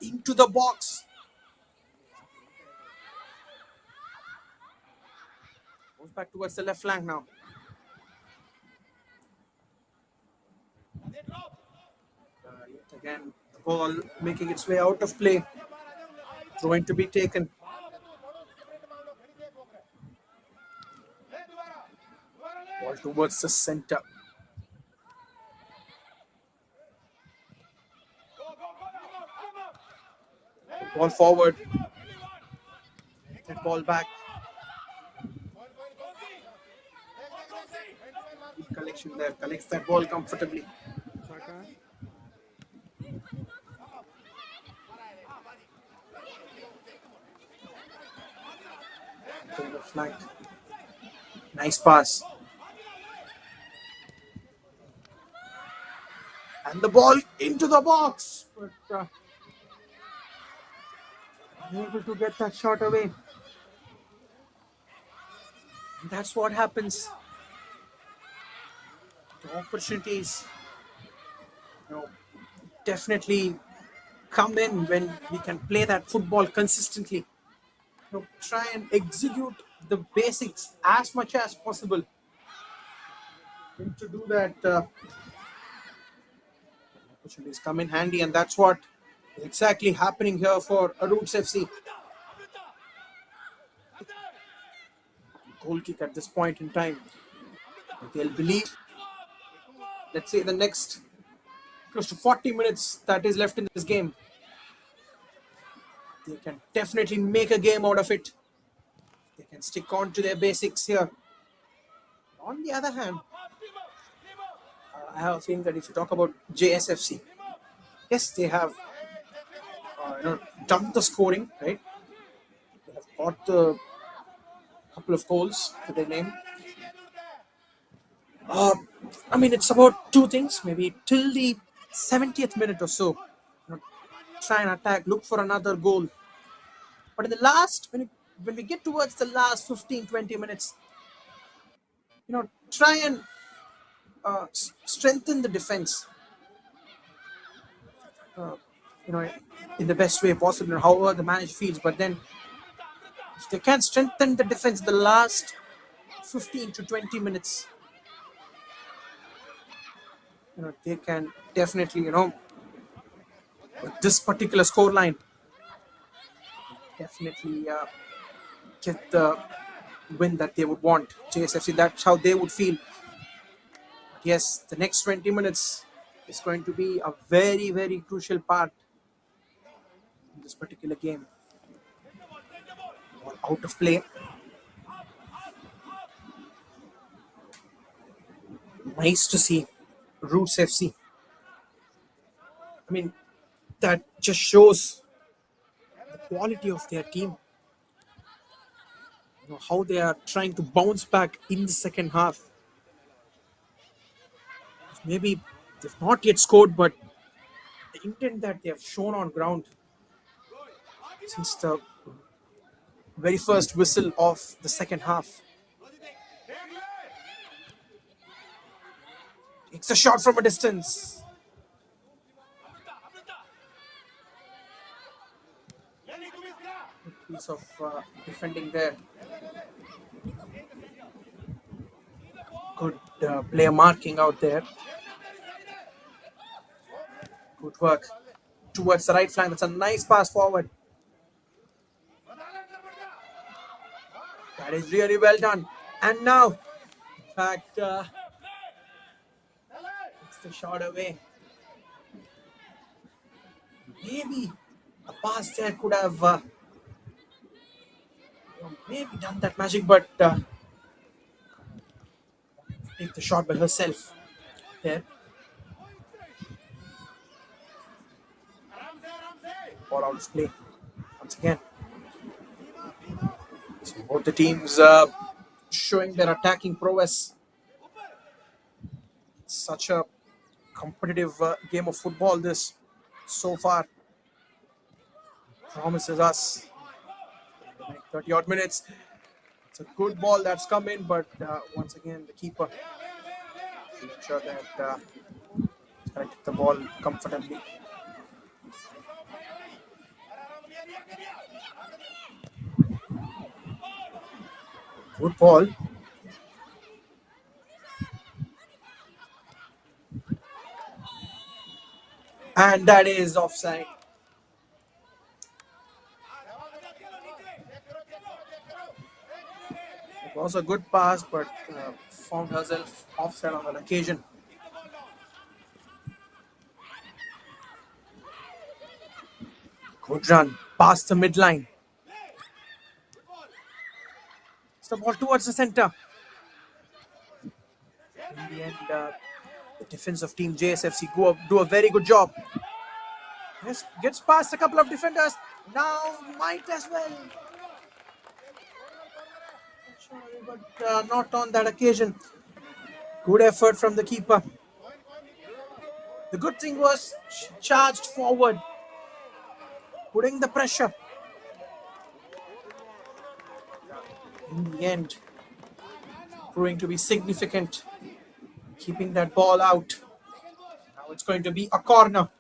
into the box. Goes back towards the left flank now. Yet again, the ball making its way out of play. Throwing to be taken. Ball towards the center. Ball forward. That ball back. Good collection there. Collects that ball comfortably. To the flank. Nice pass. And the ball into the box. But unable to get that shot away. And that's what happens. The opportunities, definitely come in when we can play that football consistently. Try and execute the basics as much as possible. And to do that, opportunities come in handy, and that's what is exactly happening here for Roots FC. Goal kick at this point in time. They'll believe, let's say, the next close to 40 minutes that is left in this game. They can definitely make a game out of it. They can stick on to their basics here. On the other hand, I have a feeling that if you talk about JSFC, yes, they have done the scoring, right? They have got the couple of goals to their name. It's about two things, maybe till the 70th minute or so. Try and attack, look for another goal. But in the last, when we get towards the last 15-20 minutes, try and strengthen the defense. In the best way possible, however the manager feels. But then, if they can strengthen the defense the last 15 to 20 minutes, they can definitely, with this particular scoreline, definitely get the win that they would want. JSFC, that's how they would feel. But yes, the next 20 minutes is going to be a very, very crucial part in this particular game. Ball out of play. Nice to see Roots FC. That just shows the quality of their team. How they are trying to bounce back in the second half. Maybe they've not yet scored, but the intent that they have shown on ground since the very first whistle of the second half. Takes a shot from a distance. Good piece of defending there. Good player marking out there. Good work towards the right flank. That's a nice pass forward. That is really well done. And now, in fact, it's the shot away. Maybe a pass there could have maybe done that magic, but take the shot by herself there. Ball out of play once again. So both the teams showing their attacking prowess. Such a competitive game of football this so far promises us like 30 odd minutes. It's a good ball that's come in, but once again the keeper to ensure that he's collected the ball comfortably. Good ball. And that is offside. It was a good pass, but found herself offside on that occasion. Good run past the midline. It's the ball towards the center. In the end, the defensive team JSFC do a very good job. Yes, gets past a couple of defenders. Now might as well. Sorry, but not on that occasion. Good effort from the keeper. The good thing was she charged forward, putting the pressure. In the end, proving to be significant, keeping that ball out. Now it's going to be a corner.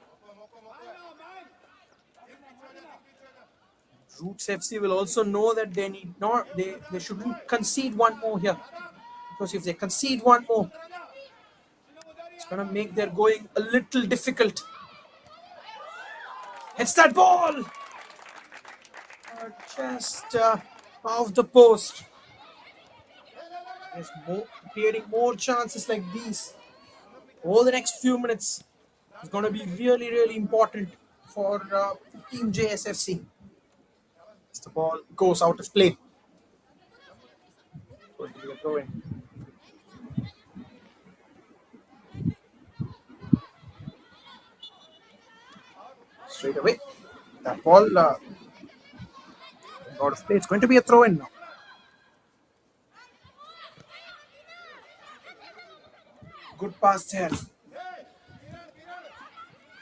Roots FC will also know that they shouldn't concede one more here, because if they concede one more, it's going to make their going a little difficult. It's that ball just off the post. There's creating more chances like these over the next few minutes. It's going to be really, really important for Team JSFC. The ball goes out of play. Going to be a throw-in. Straight away. That ball out of play. It's going to be a throw-in now. Good pass there.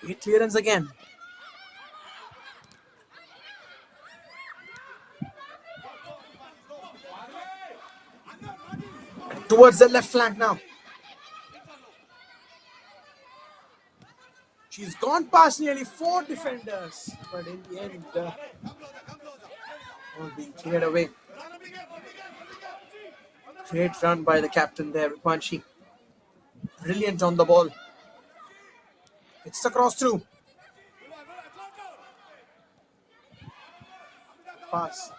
Great clearance again. Towards the left flank now. She's gone past nearly 4 defenders, but in the end, all being cleared away. Great run by the captain there, Vipanshi. Brilliant on the ball. It's the cross through. Pass.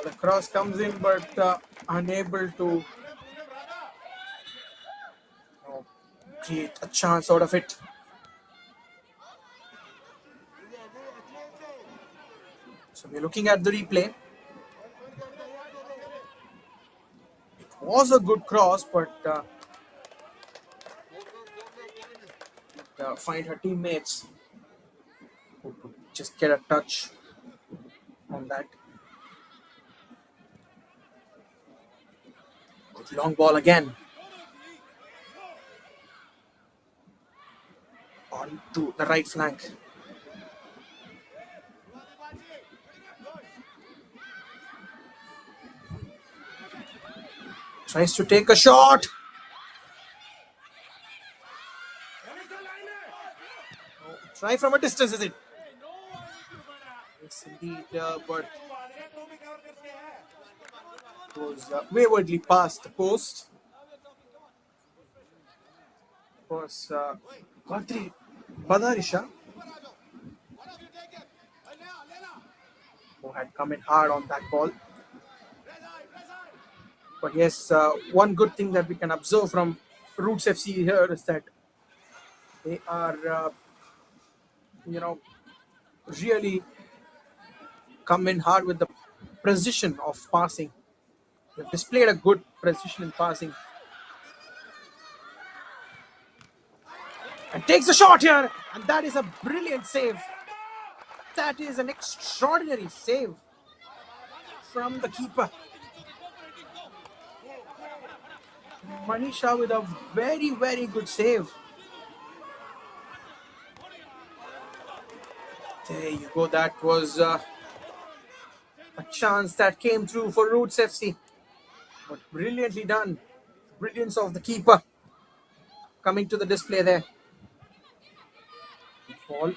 The cross comes in, but unable to create a chance out of it. So we're looking at the replay. It was a good cross, but find her teammates who could just get a touch on that. Good long ball again. On to the right flank. Tries to take a shot. Oh, try from a distance, is it? Yes, indeed, but was waywardly past the post. Of course, Badarisha, who had come in hard on that ball. But yes, one good thing that we can observe from Roots FC here is that they are, really come in hard with the precision of passing. They've displayed a good precision in passing. And takes a shot here, and that is a brilliant save. That is an extraordinary save from the keeper. Manisha with a very, very good save. There you go. That was a chance that came through for Roots FC. But brilliantly done. Brilliance of the keeper coming to the display there. Ball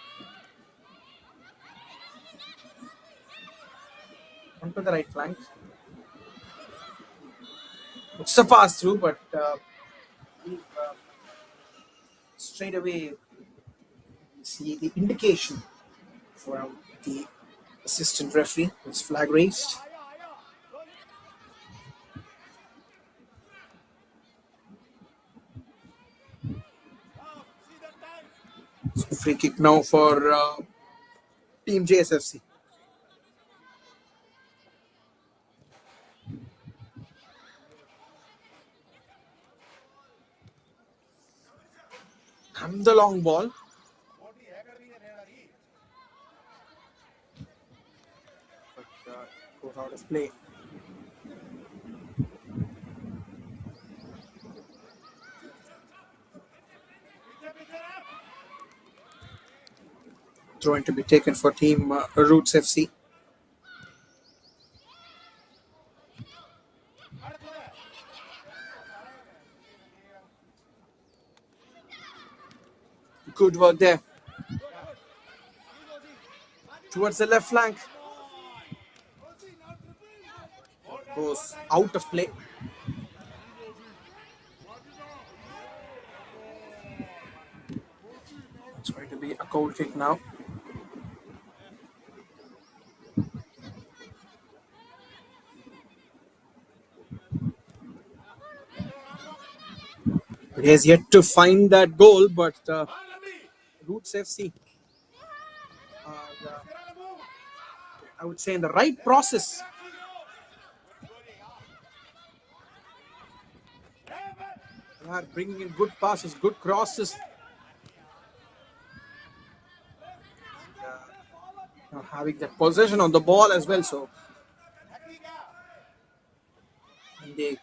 onto the right flank. It's a pass through, but straight away see the indication from the assistant referee. It's flag raised. So free kick now for Team JSFC. And the long ball. But goes out of play. Throw in to be taken for Team Roots FC. Good work there. Towards the left flank. Goes out of play. It's going to be a goal kick now. He has yet to find that goal, but Roots FC are, I would say, in the right process. They are bringing in good passes, good crosses. Having that possession on the ball as well, so and they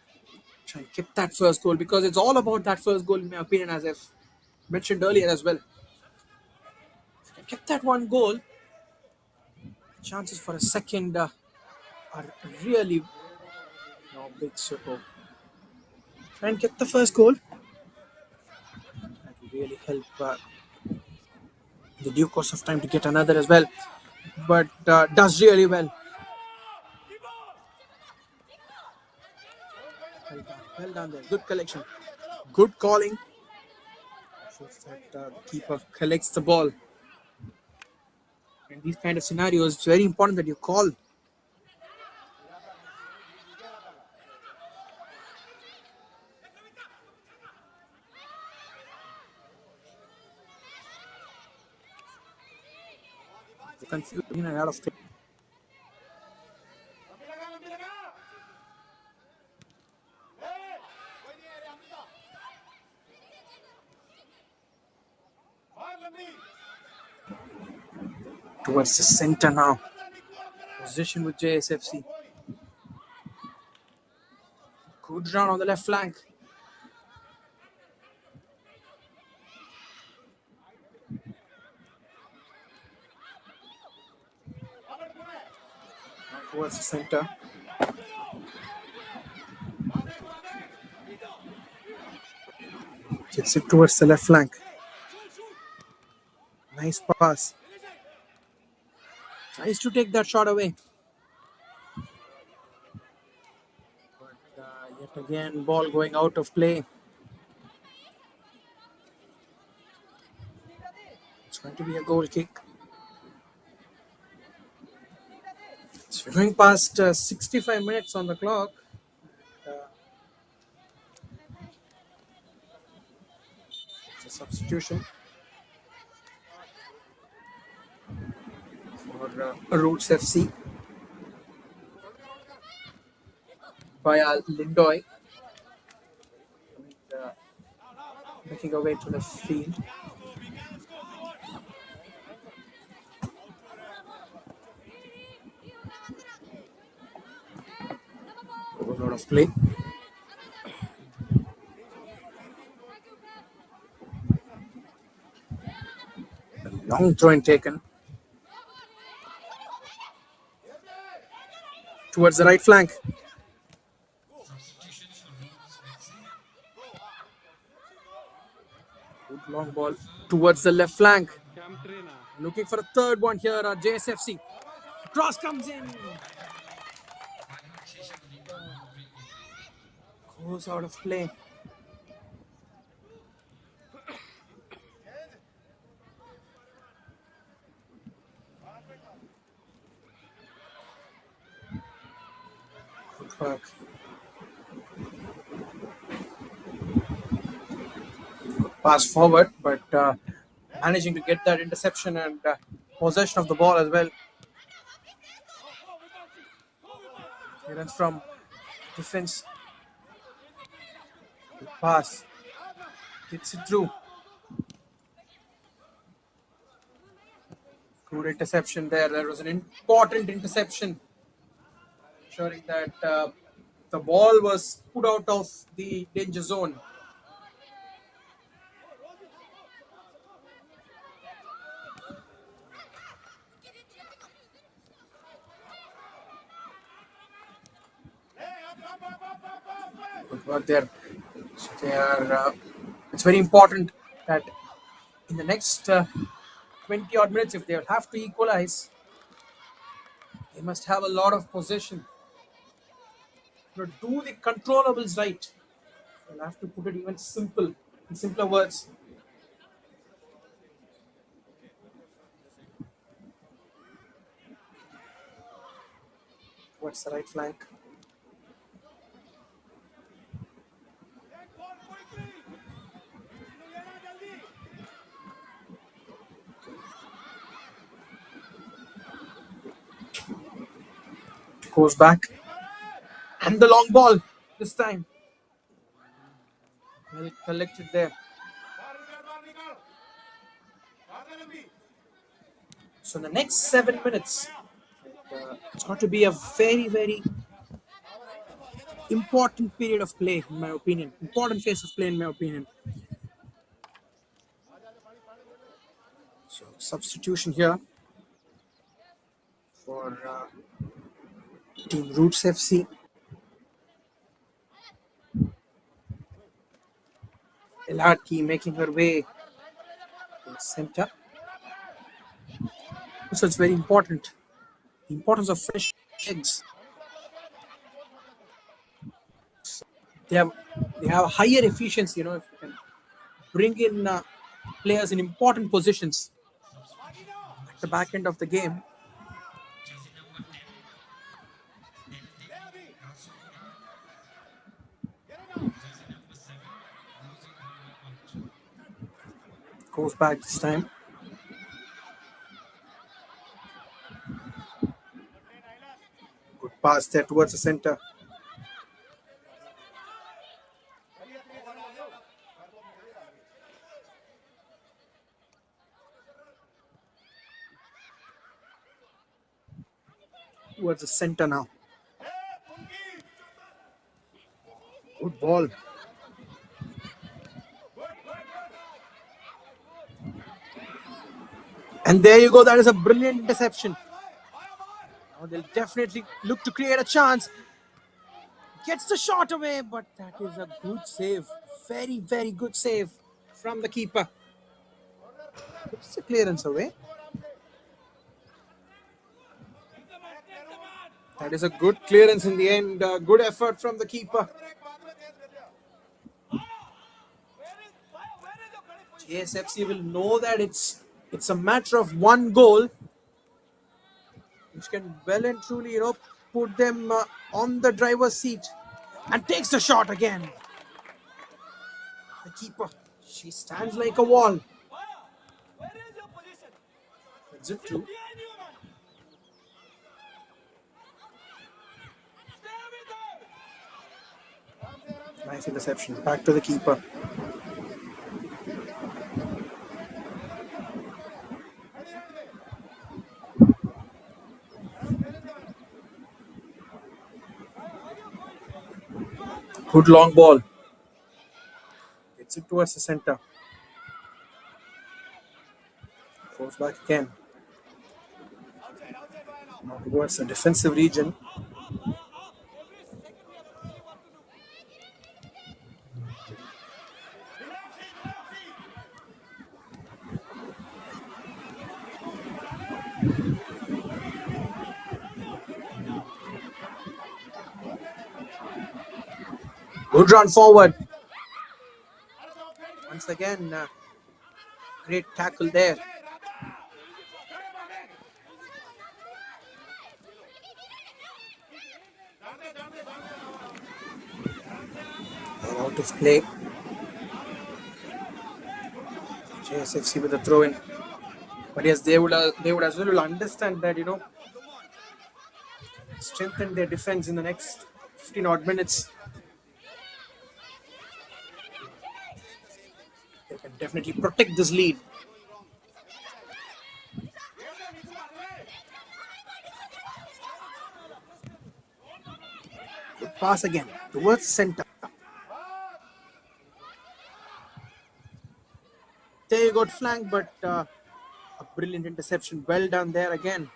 try and keep that first goal, because it's all about that first goal, in my opinion, as I've mentioned earlier as well. If you can keep that one goal, chances for a second are really big. So try and get the first goal. That will really help in the due course of time to get another as well. But does really well. Well done there. Good collection. Good calling. Shows that the keeper collects the ball. In these kind of scenarios, it's very important that you call. Confusing and out of play. Towards the center now. Position with JSFC. Good run on the left flank. Towards the center. Gets it towards the left flank. Nice pass. Tries to take that shot away. But yet again, ball going out of play. It's going to be a goal kick. So we're going past 65 minutes on the clock. It's a substitution for Roots FC by Lindoy. Making our way to the field. A lot of play. Long throw in taken. Towards the right flank. Good long ball towards the left flank. Looking for a third one here at JSFC. Cross comes in. Goes out of play. Good work. Pass forward, but managing to get that interception and possession of the ball as well. He runs from defense. Good pass. Gets it through. Good interception there. There was an important interception, ensuring that the ball was put out of the danger zone. Good work there. So they are. It's very important that in the next 20 odd minutes, if they have to equalize, they must have a lot of possession. To do the controllables right, they'll have to put it even simple, in simpler words. Towards the right flank. Goes back. And the long ball this time. Well collected there. So in the next 7 minutes, it's got to be a very, very important period of play, in my opinion. Important phase of play, in my opinion. So substitution here for Team Roots FC. Eladki making her way to the center. So it's very important. The importance of fresh eggs. So they have a higher efficiency, if you can bring in players in important positions at the back end of the game. Goes back this time. Good pass there towards the center. Towards the center now. Good ball. And there you go. That is a brilliant interception. Now they'll definitely look to create a chance. Gets the shot away, but that is a good save. Very, very good save from the keeper. Puts the clearance away. That is a good clearance in the end. Good effort from the keeper. JSFC will know that it's a matter of one goal, which can well and truly, put them on the driver's seat. And takes the shot again. The keeper, she stands like a wall. That's it too. Nice interception. Back to the keeper. Good long ball. Gets it towards the center. Goes back again. Now towards the defensive region. Good run forward. Once again, great tackle there. Out of play. JSFC with a throw in. But yes, they would as well understand that, strengthen their defense in the next 15 odd minutes. They can definitely protect this lead. Good pass again towards center. There you got flanked, but a brilliant interception. Well done there again.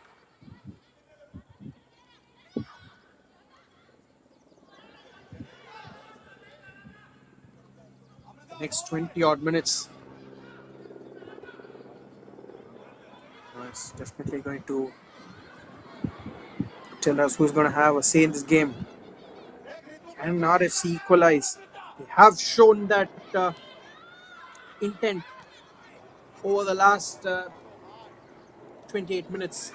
The next 20 odd minutes. It's definitely going to tell us who's going to have a say in this game. Can RFC equalize? They have shown that intent over the last 28 minutes.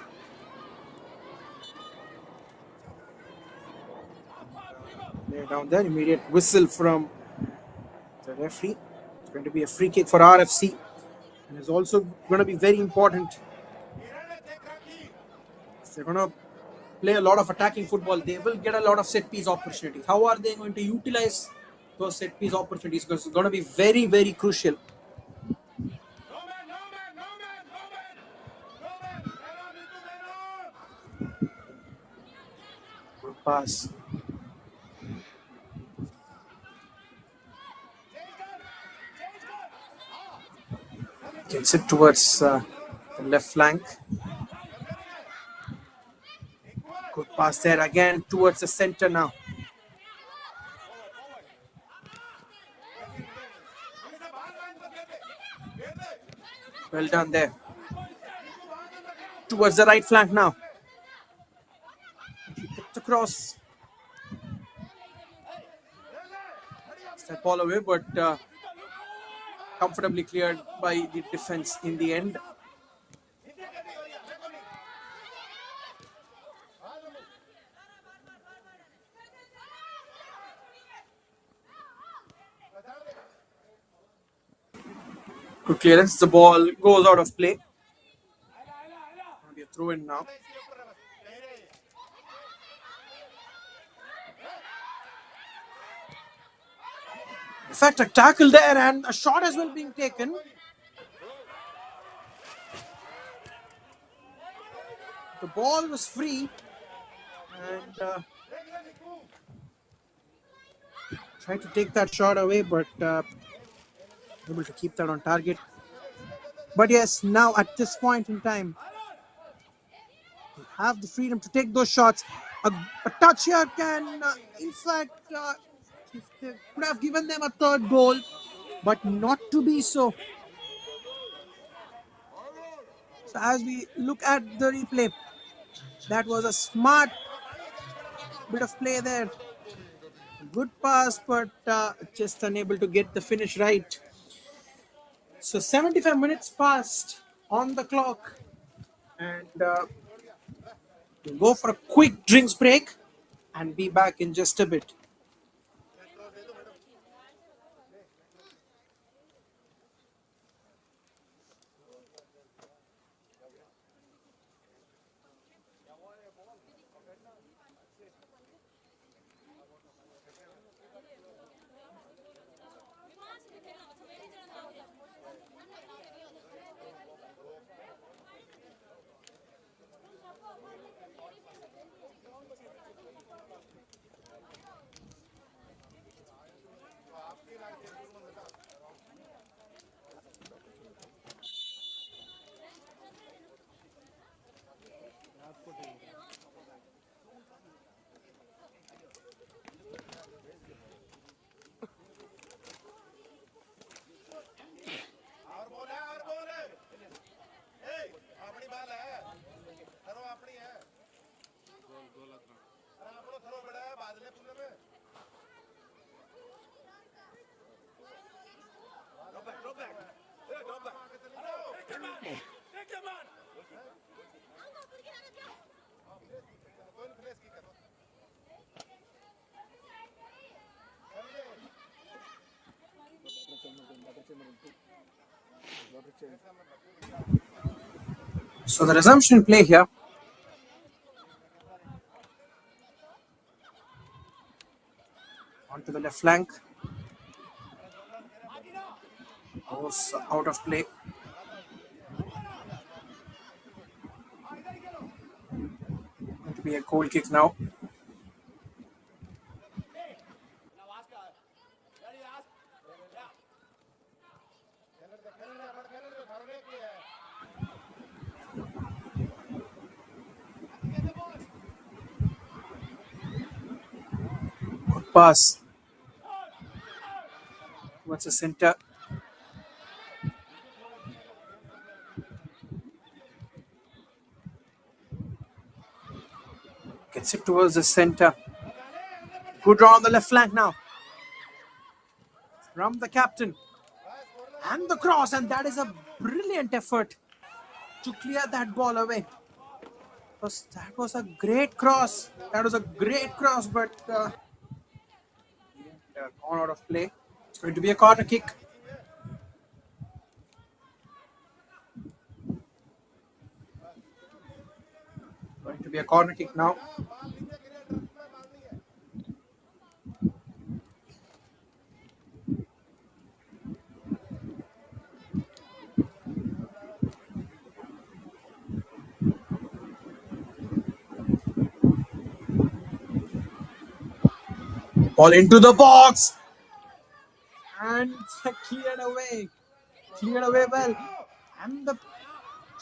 They're down there. Immediate whistle from the referee. It's going to be a free kick for RFC. And it's also going to be very important. They're going to play a lot of attacking football. They will get a lot of set piece opportunities. How are they going to utilize those set piece opportunities? Because it's going to be very, very crucial. Good pass. Gets it towards the left flank. Good pass there again towards the center now. Well done there. Towards the right flank now. Gets across. Step all away, but comfortably cleared by the defense in the end. Good clearance. The ball goes out of play. Maybe a throw in now. In fact, a tackle there and a shot as well being taken. The ball was free and tried to take that shot away, but able to keep that on target. But yes, now at this point in time, they have the freedom to take those shots. A touch here can, in fact, if they could have given them a third goal, but not to be so. So as we look at the replay, that was a smart bit of play there. Good pass, but just unable to get the finish right. So 75 minutes passed on the clock, and we'll go for a quick drinks break and be back in just a bit. So the resumption play here. Onto the left flank. Was out of play. Going to be a goal kick now. Good pass. Towards the center. Gets it towards the center. Good draw on the left flank now. From the captain. And the cross. And that is a brilliant effort to clear that ball away. That was a great cross. But gone out of play. It's going to be a corner kick. Going to be a corner kick now. Ball into the box. And cleared away. Cleared away well. And the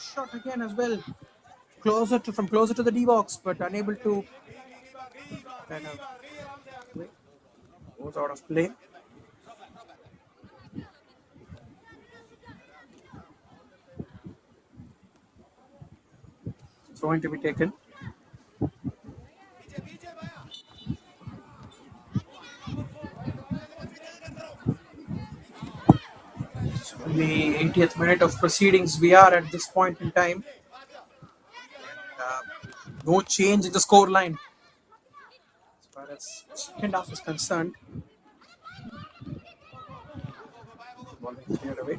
shot again as well. From closer to the D box, but unable to kind of goes out of play. It's going to be taken. It's the 80th minute of proceedings we are at this point in time. No change in the score line as far as second half is concerned. Ball cleared away.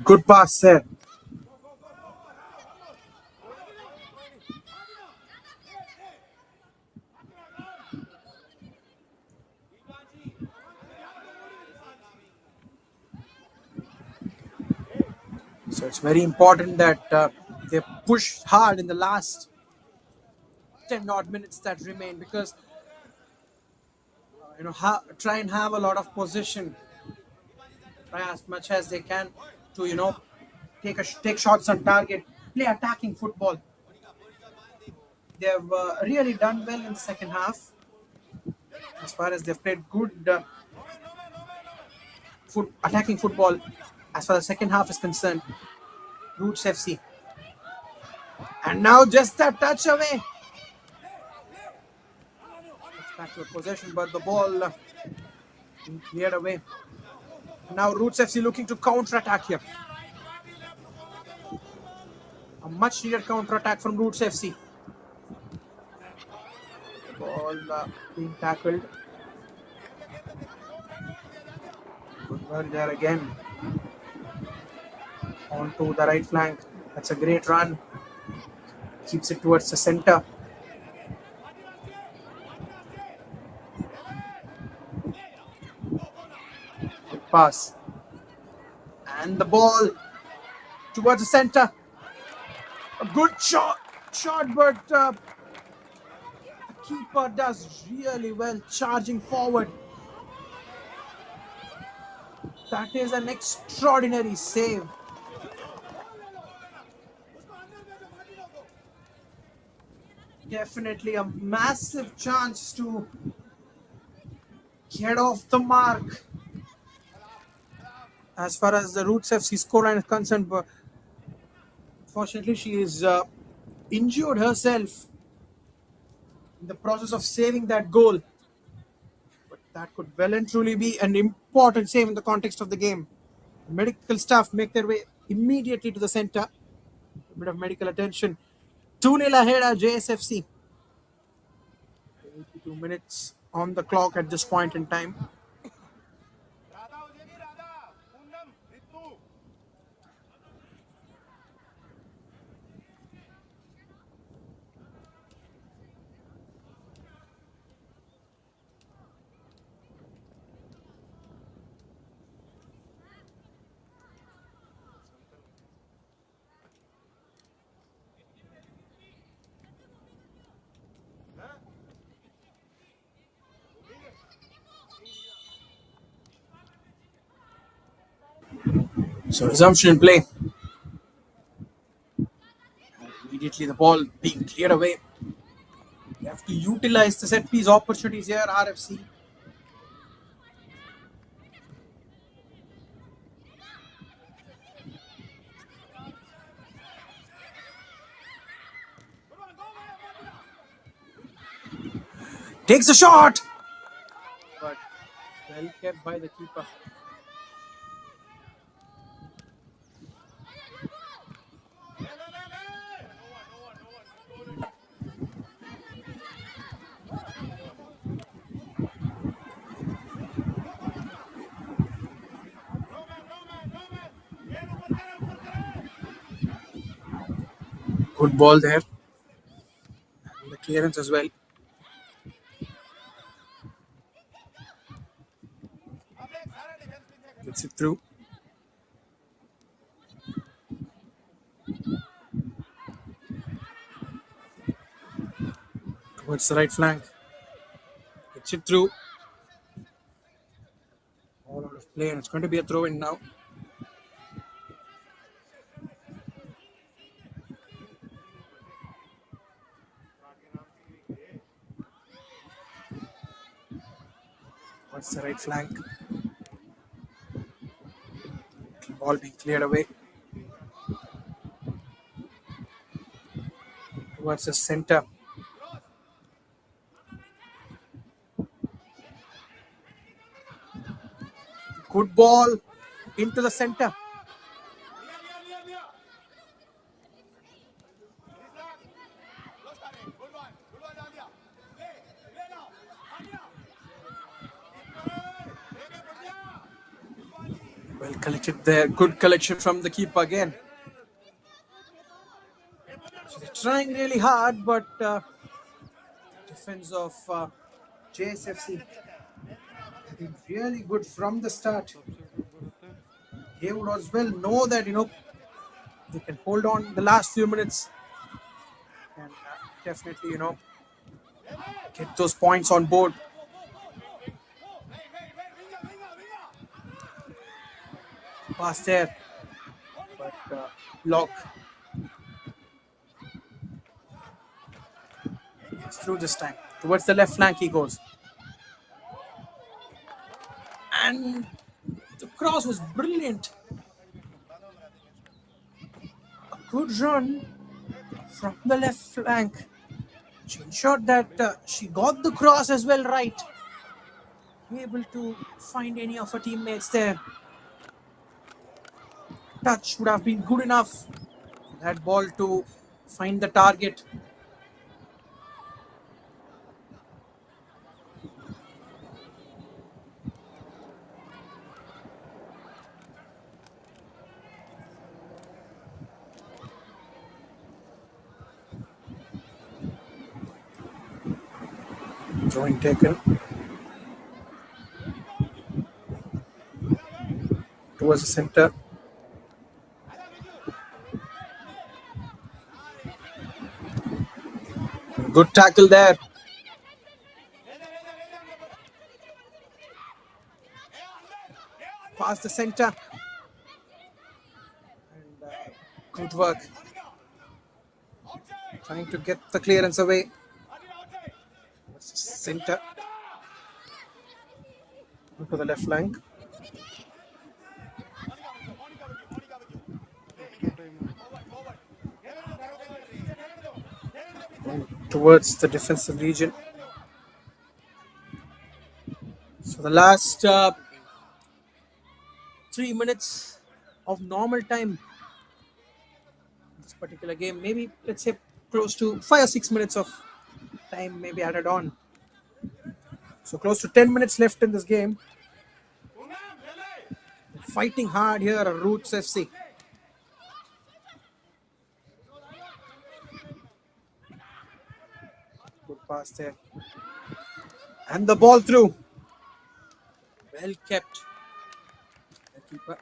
Good pass there. So it's very important that they push hard in the last 10 odd minutes that remain, because try and have a lot of possession, try as much as they can to take shots on target, play attacking football. They have really done well in the second half as far as they've played good attacking football. As far as the second half is concerned, Roots FC. And now just that touch away. It's back to a possession, but the ball being cleared away. Now Roots FC looking to counter-attack here. A much needed counter-attack from Roots FC. The ball being tackled. Good work there again. Onto the right flank. That's a great run. Keeps it towards the center. Good pass. And the ball towards the center. A good shot, but the keeper does really well charging forward. That is an extraordinary save. Definitely a massive chance to get off the mark as far as the Roots FC scoreline is concerned. But fortunately, she is injured herself in the process of saving that goal. But that could well and truly be an important save in the context of the game. Medical staff make their way immediately to the center. A bit of medical attention. 2-0 ahead at JSFC. 82 minutes on the clock at this point in time. So resumption in play. Immediately the ball being cleared away. They have to utilize the set piece opportunities here, RFC. Takes a shot! But well kept by the keeper. Good ball there. And the clearance as well. Gets it through. Towards the right flank. Gets it through. All out of play, and it's going to be a throw in now. Towards the right flank. Ball being cleared away. Towards the center. Good ball into the center. Well collected there. Good collection from the keeper again. So they're trying really hard, but defense of JSFC been really good from the start. They would as well know that, they can hold on the last few minutes and definitely, get those points on board. Pass there, but block. It's through this time. Towards the left flank he goes. And the cross was brilliant. A good run from the left flank. She ensured that she got the cross as well right. Able to find any of her teammates there. Touch would have been good enough for that ball to find the target. Throwing taken towards the center. Good tackle there. Past the center. And good work. Trying to get the clearance away. Center. To the left flank. Towards the defensive region. So the last 3 minutes of normal time. This particular game, maybe let's say close to 5 or 6 minutes of time, maybe added on. So close to 10 minutes left in this game. Fighting hard here at Roots FC. Good pass there. And the ball through. Well kept. The keeper.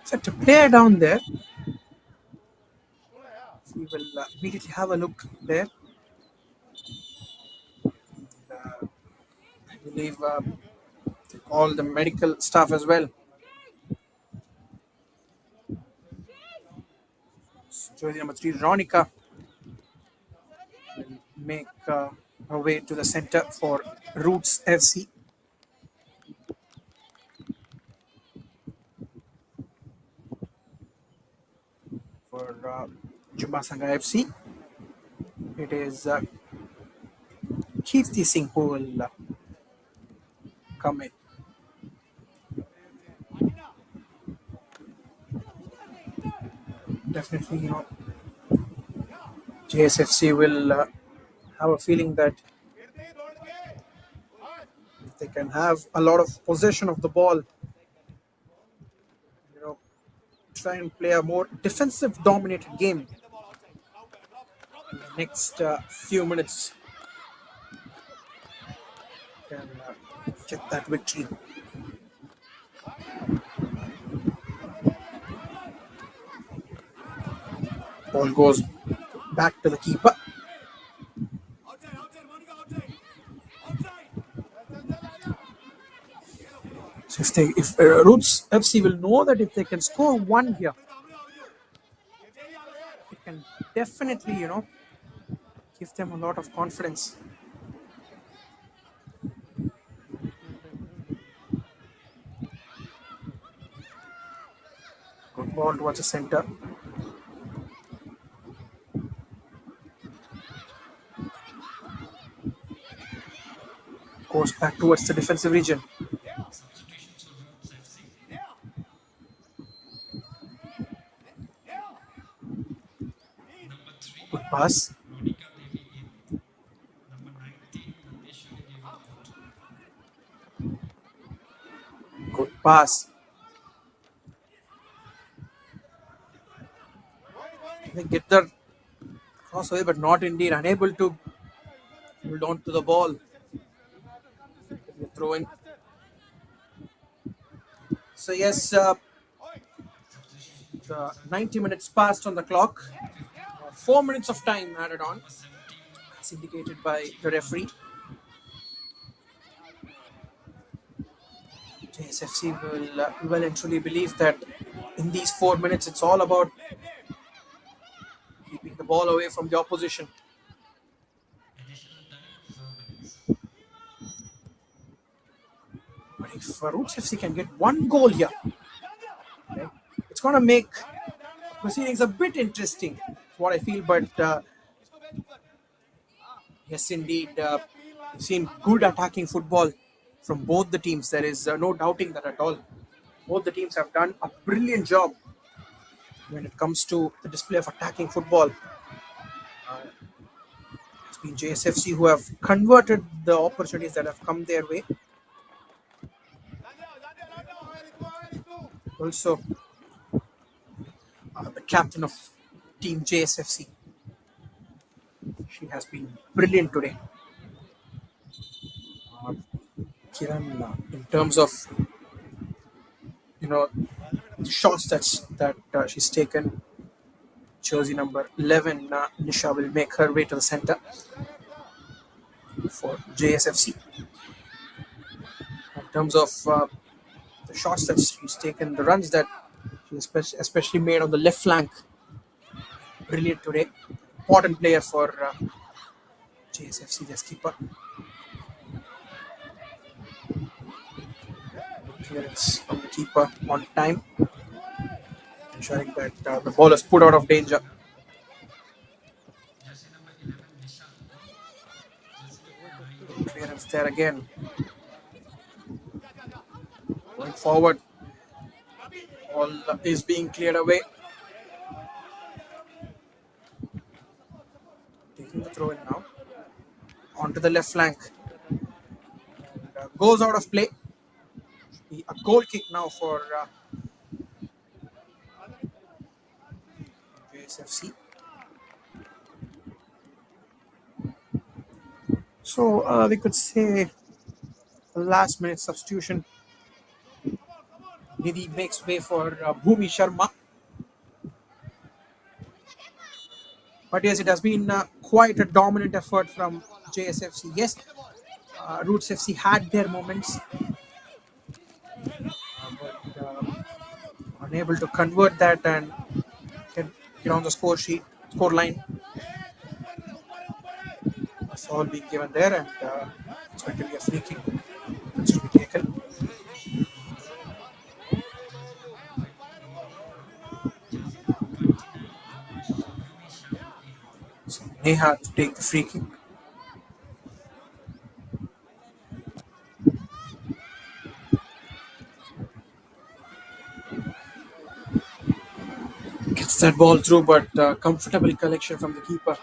Set a player down there. We will immediately have a look there. I believe all the medical staff as well. Jersey number 3, Ronica, will make her way to the center for Roots FC. For Juba Sangha FC, it is Kirti Singh who will come in. Definitely, JSFC will have a feeling that if they can have a lot of possession of the ball, try and play a more defensive dominated game in the next few minutes, can get that victory. Ball goes back to the keeper. So if Roots FC will know that if they can score one here, it can definitely, give them a lot of confidence. Good ball towards the center. Goes back towards the defensive region. Good pass. Good pass. They get the cross away, but not indeed. Unable to hold on to the ball. Throw in. So yes, the 90 minutes passed on the clock. 4 minutes of time added on, as indicated by the referee. JSFC will well and truly believe that in these 4 minutes, it's all about keeping the ball away from the opposition. But if Roots FC can get one goal here, it's going to make proceedings a bit interesting, what I feel. But yes, indeed, we've seen good attacking football from both the teams. There is no doubting that at all. Both the teams have done a brilliant job when it comes to the display of attacking football. It's been JSFC who have converted the opportunities that have come their way. Also, the captain of Team JSFC, she has been brilliant today. Kiran, in terms of the shots that she's taken, jersey number 11, Nisha, will make her way to the center for JSFC. In terms of the shots that she's taken, the runs that she especially made on the left flank, brilliant today. Important player for JSFC, their keeper. Clearance from the keeper on time, ensuring that the ball is put out of danger. Clearance there again. Going forward. All is being cleared away. Taking the throw in now. Onto the left flank. And, goes out of play. Be a goal kick now for JSFC. So we could say a last minute substitution. Nidhi makes way for Bhumi Sharma. But yes, it has been quite a dominant effort from JSFC. Yes, Roots FC had their moments, but unable to convert that and get on the score line. That's all being given there, and it's going to be a free kick which will be taken. So Neha to take the free kick. Gets that ball through, but comfortable collection from the keeper.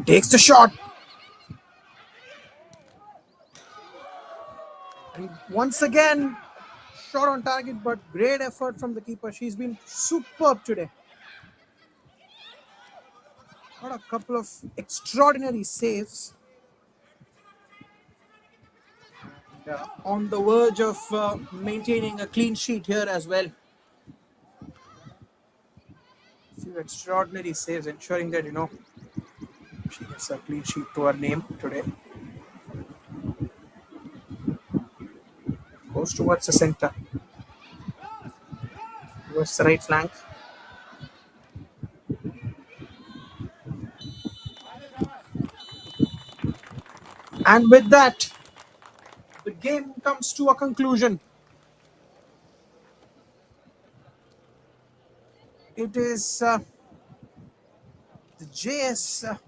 Takes the shot. And once again, shot on target, but great effort from the keeper. She's been superb today. Got a couple of extraordinary saves. And, on the verge of maintaining a clean sheet here as well. A few extraordinary saves, ensuring that, she gets a clean sheet to her name today. Goes towards the center. Towards the right flank. And with that, the game comes to a conclusion. It is the JS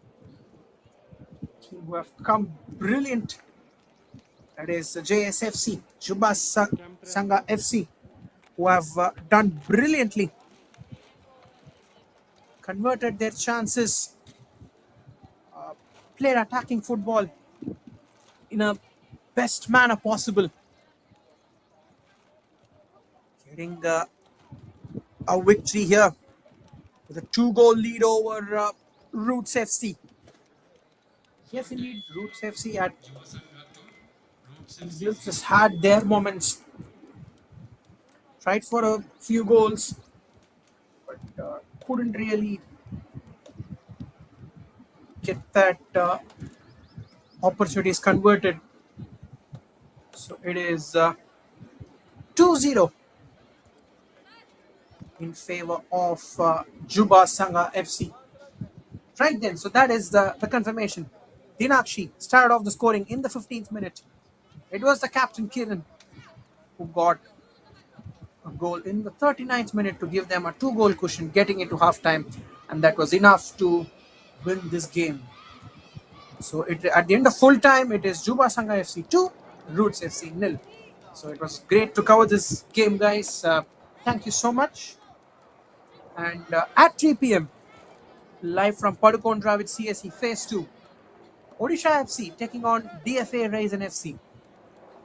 team who have come brilliant. That is the JSFC, Juba Sangha FC, who have done brilliantly. Converted their chances. Played attacking football in a best manner possible. Getting a victory here with a 2-goal lead over Roots FC. Yes, indeed, Roots FC has had their moments. Tried for a few goals, but couldn't really get that opportunities converted. So it is 2-0 in favor of Juba Sangha FC. Right then, so that is the confirmation. Dinakshi started off the scoring in the 15th minute. It was the captain Kiran who got a goal in the 39th minute to give them a 2-goal cushion, getting into halftime, and that was enough to win this game. So at the end of full time, it is Juba Sangha FC 2, Roots FC 0. So it was great to cover this game, guys. Thank you so much. And at 3 p.m, live from Padukondra with CSE Phase 2, Odisha FC taking on DFA Raisin FC.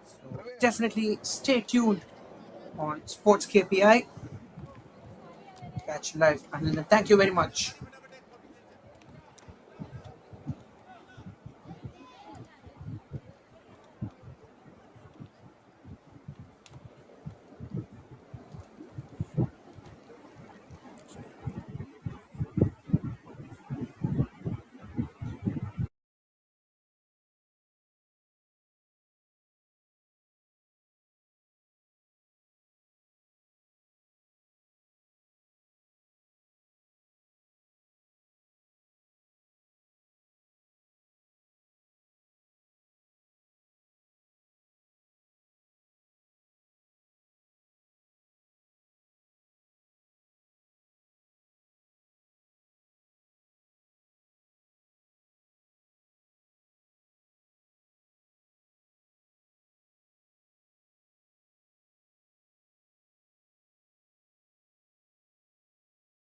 So definitely stay tuned on Sports KPI. Catch you live. And thank you very much.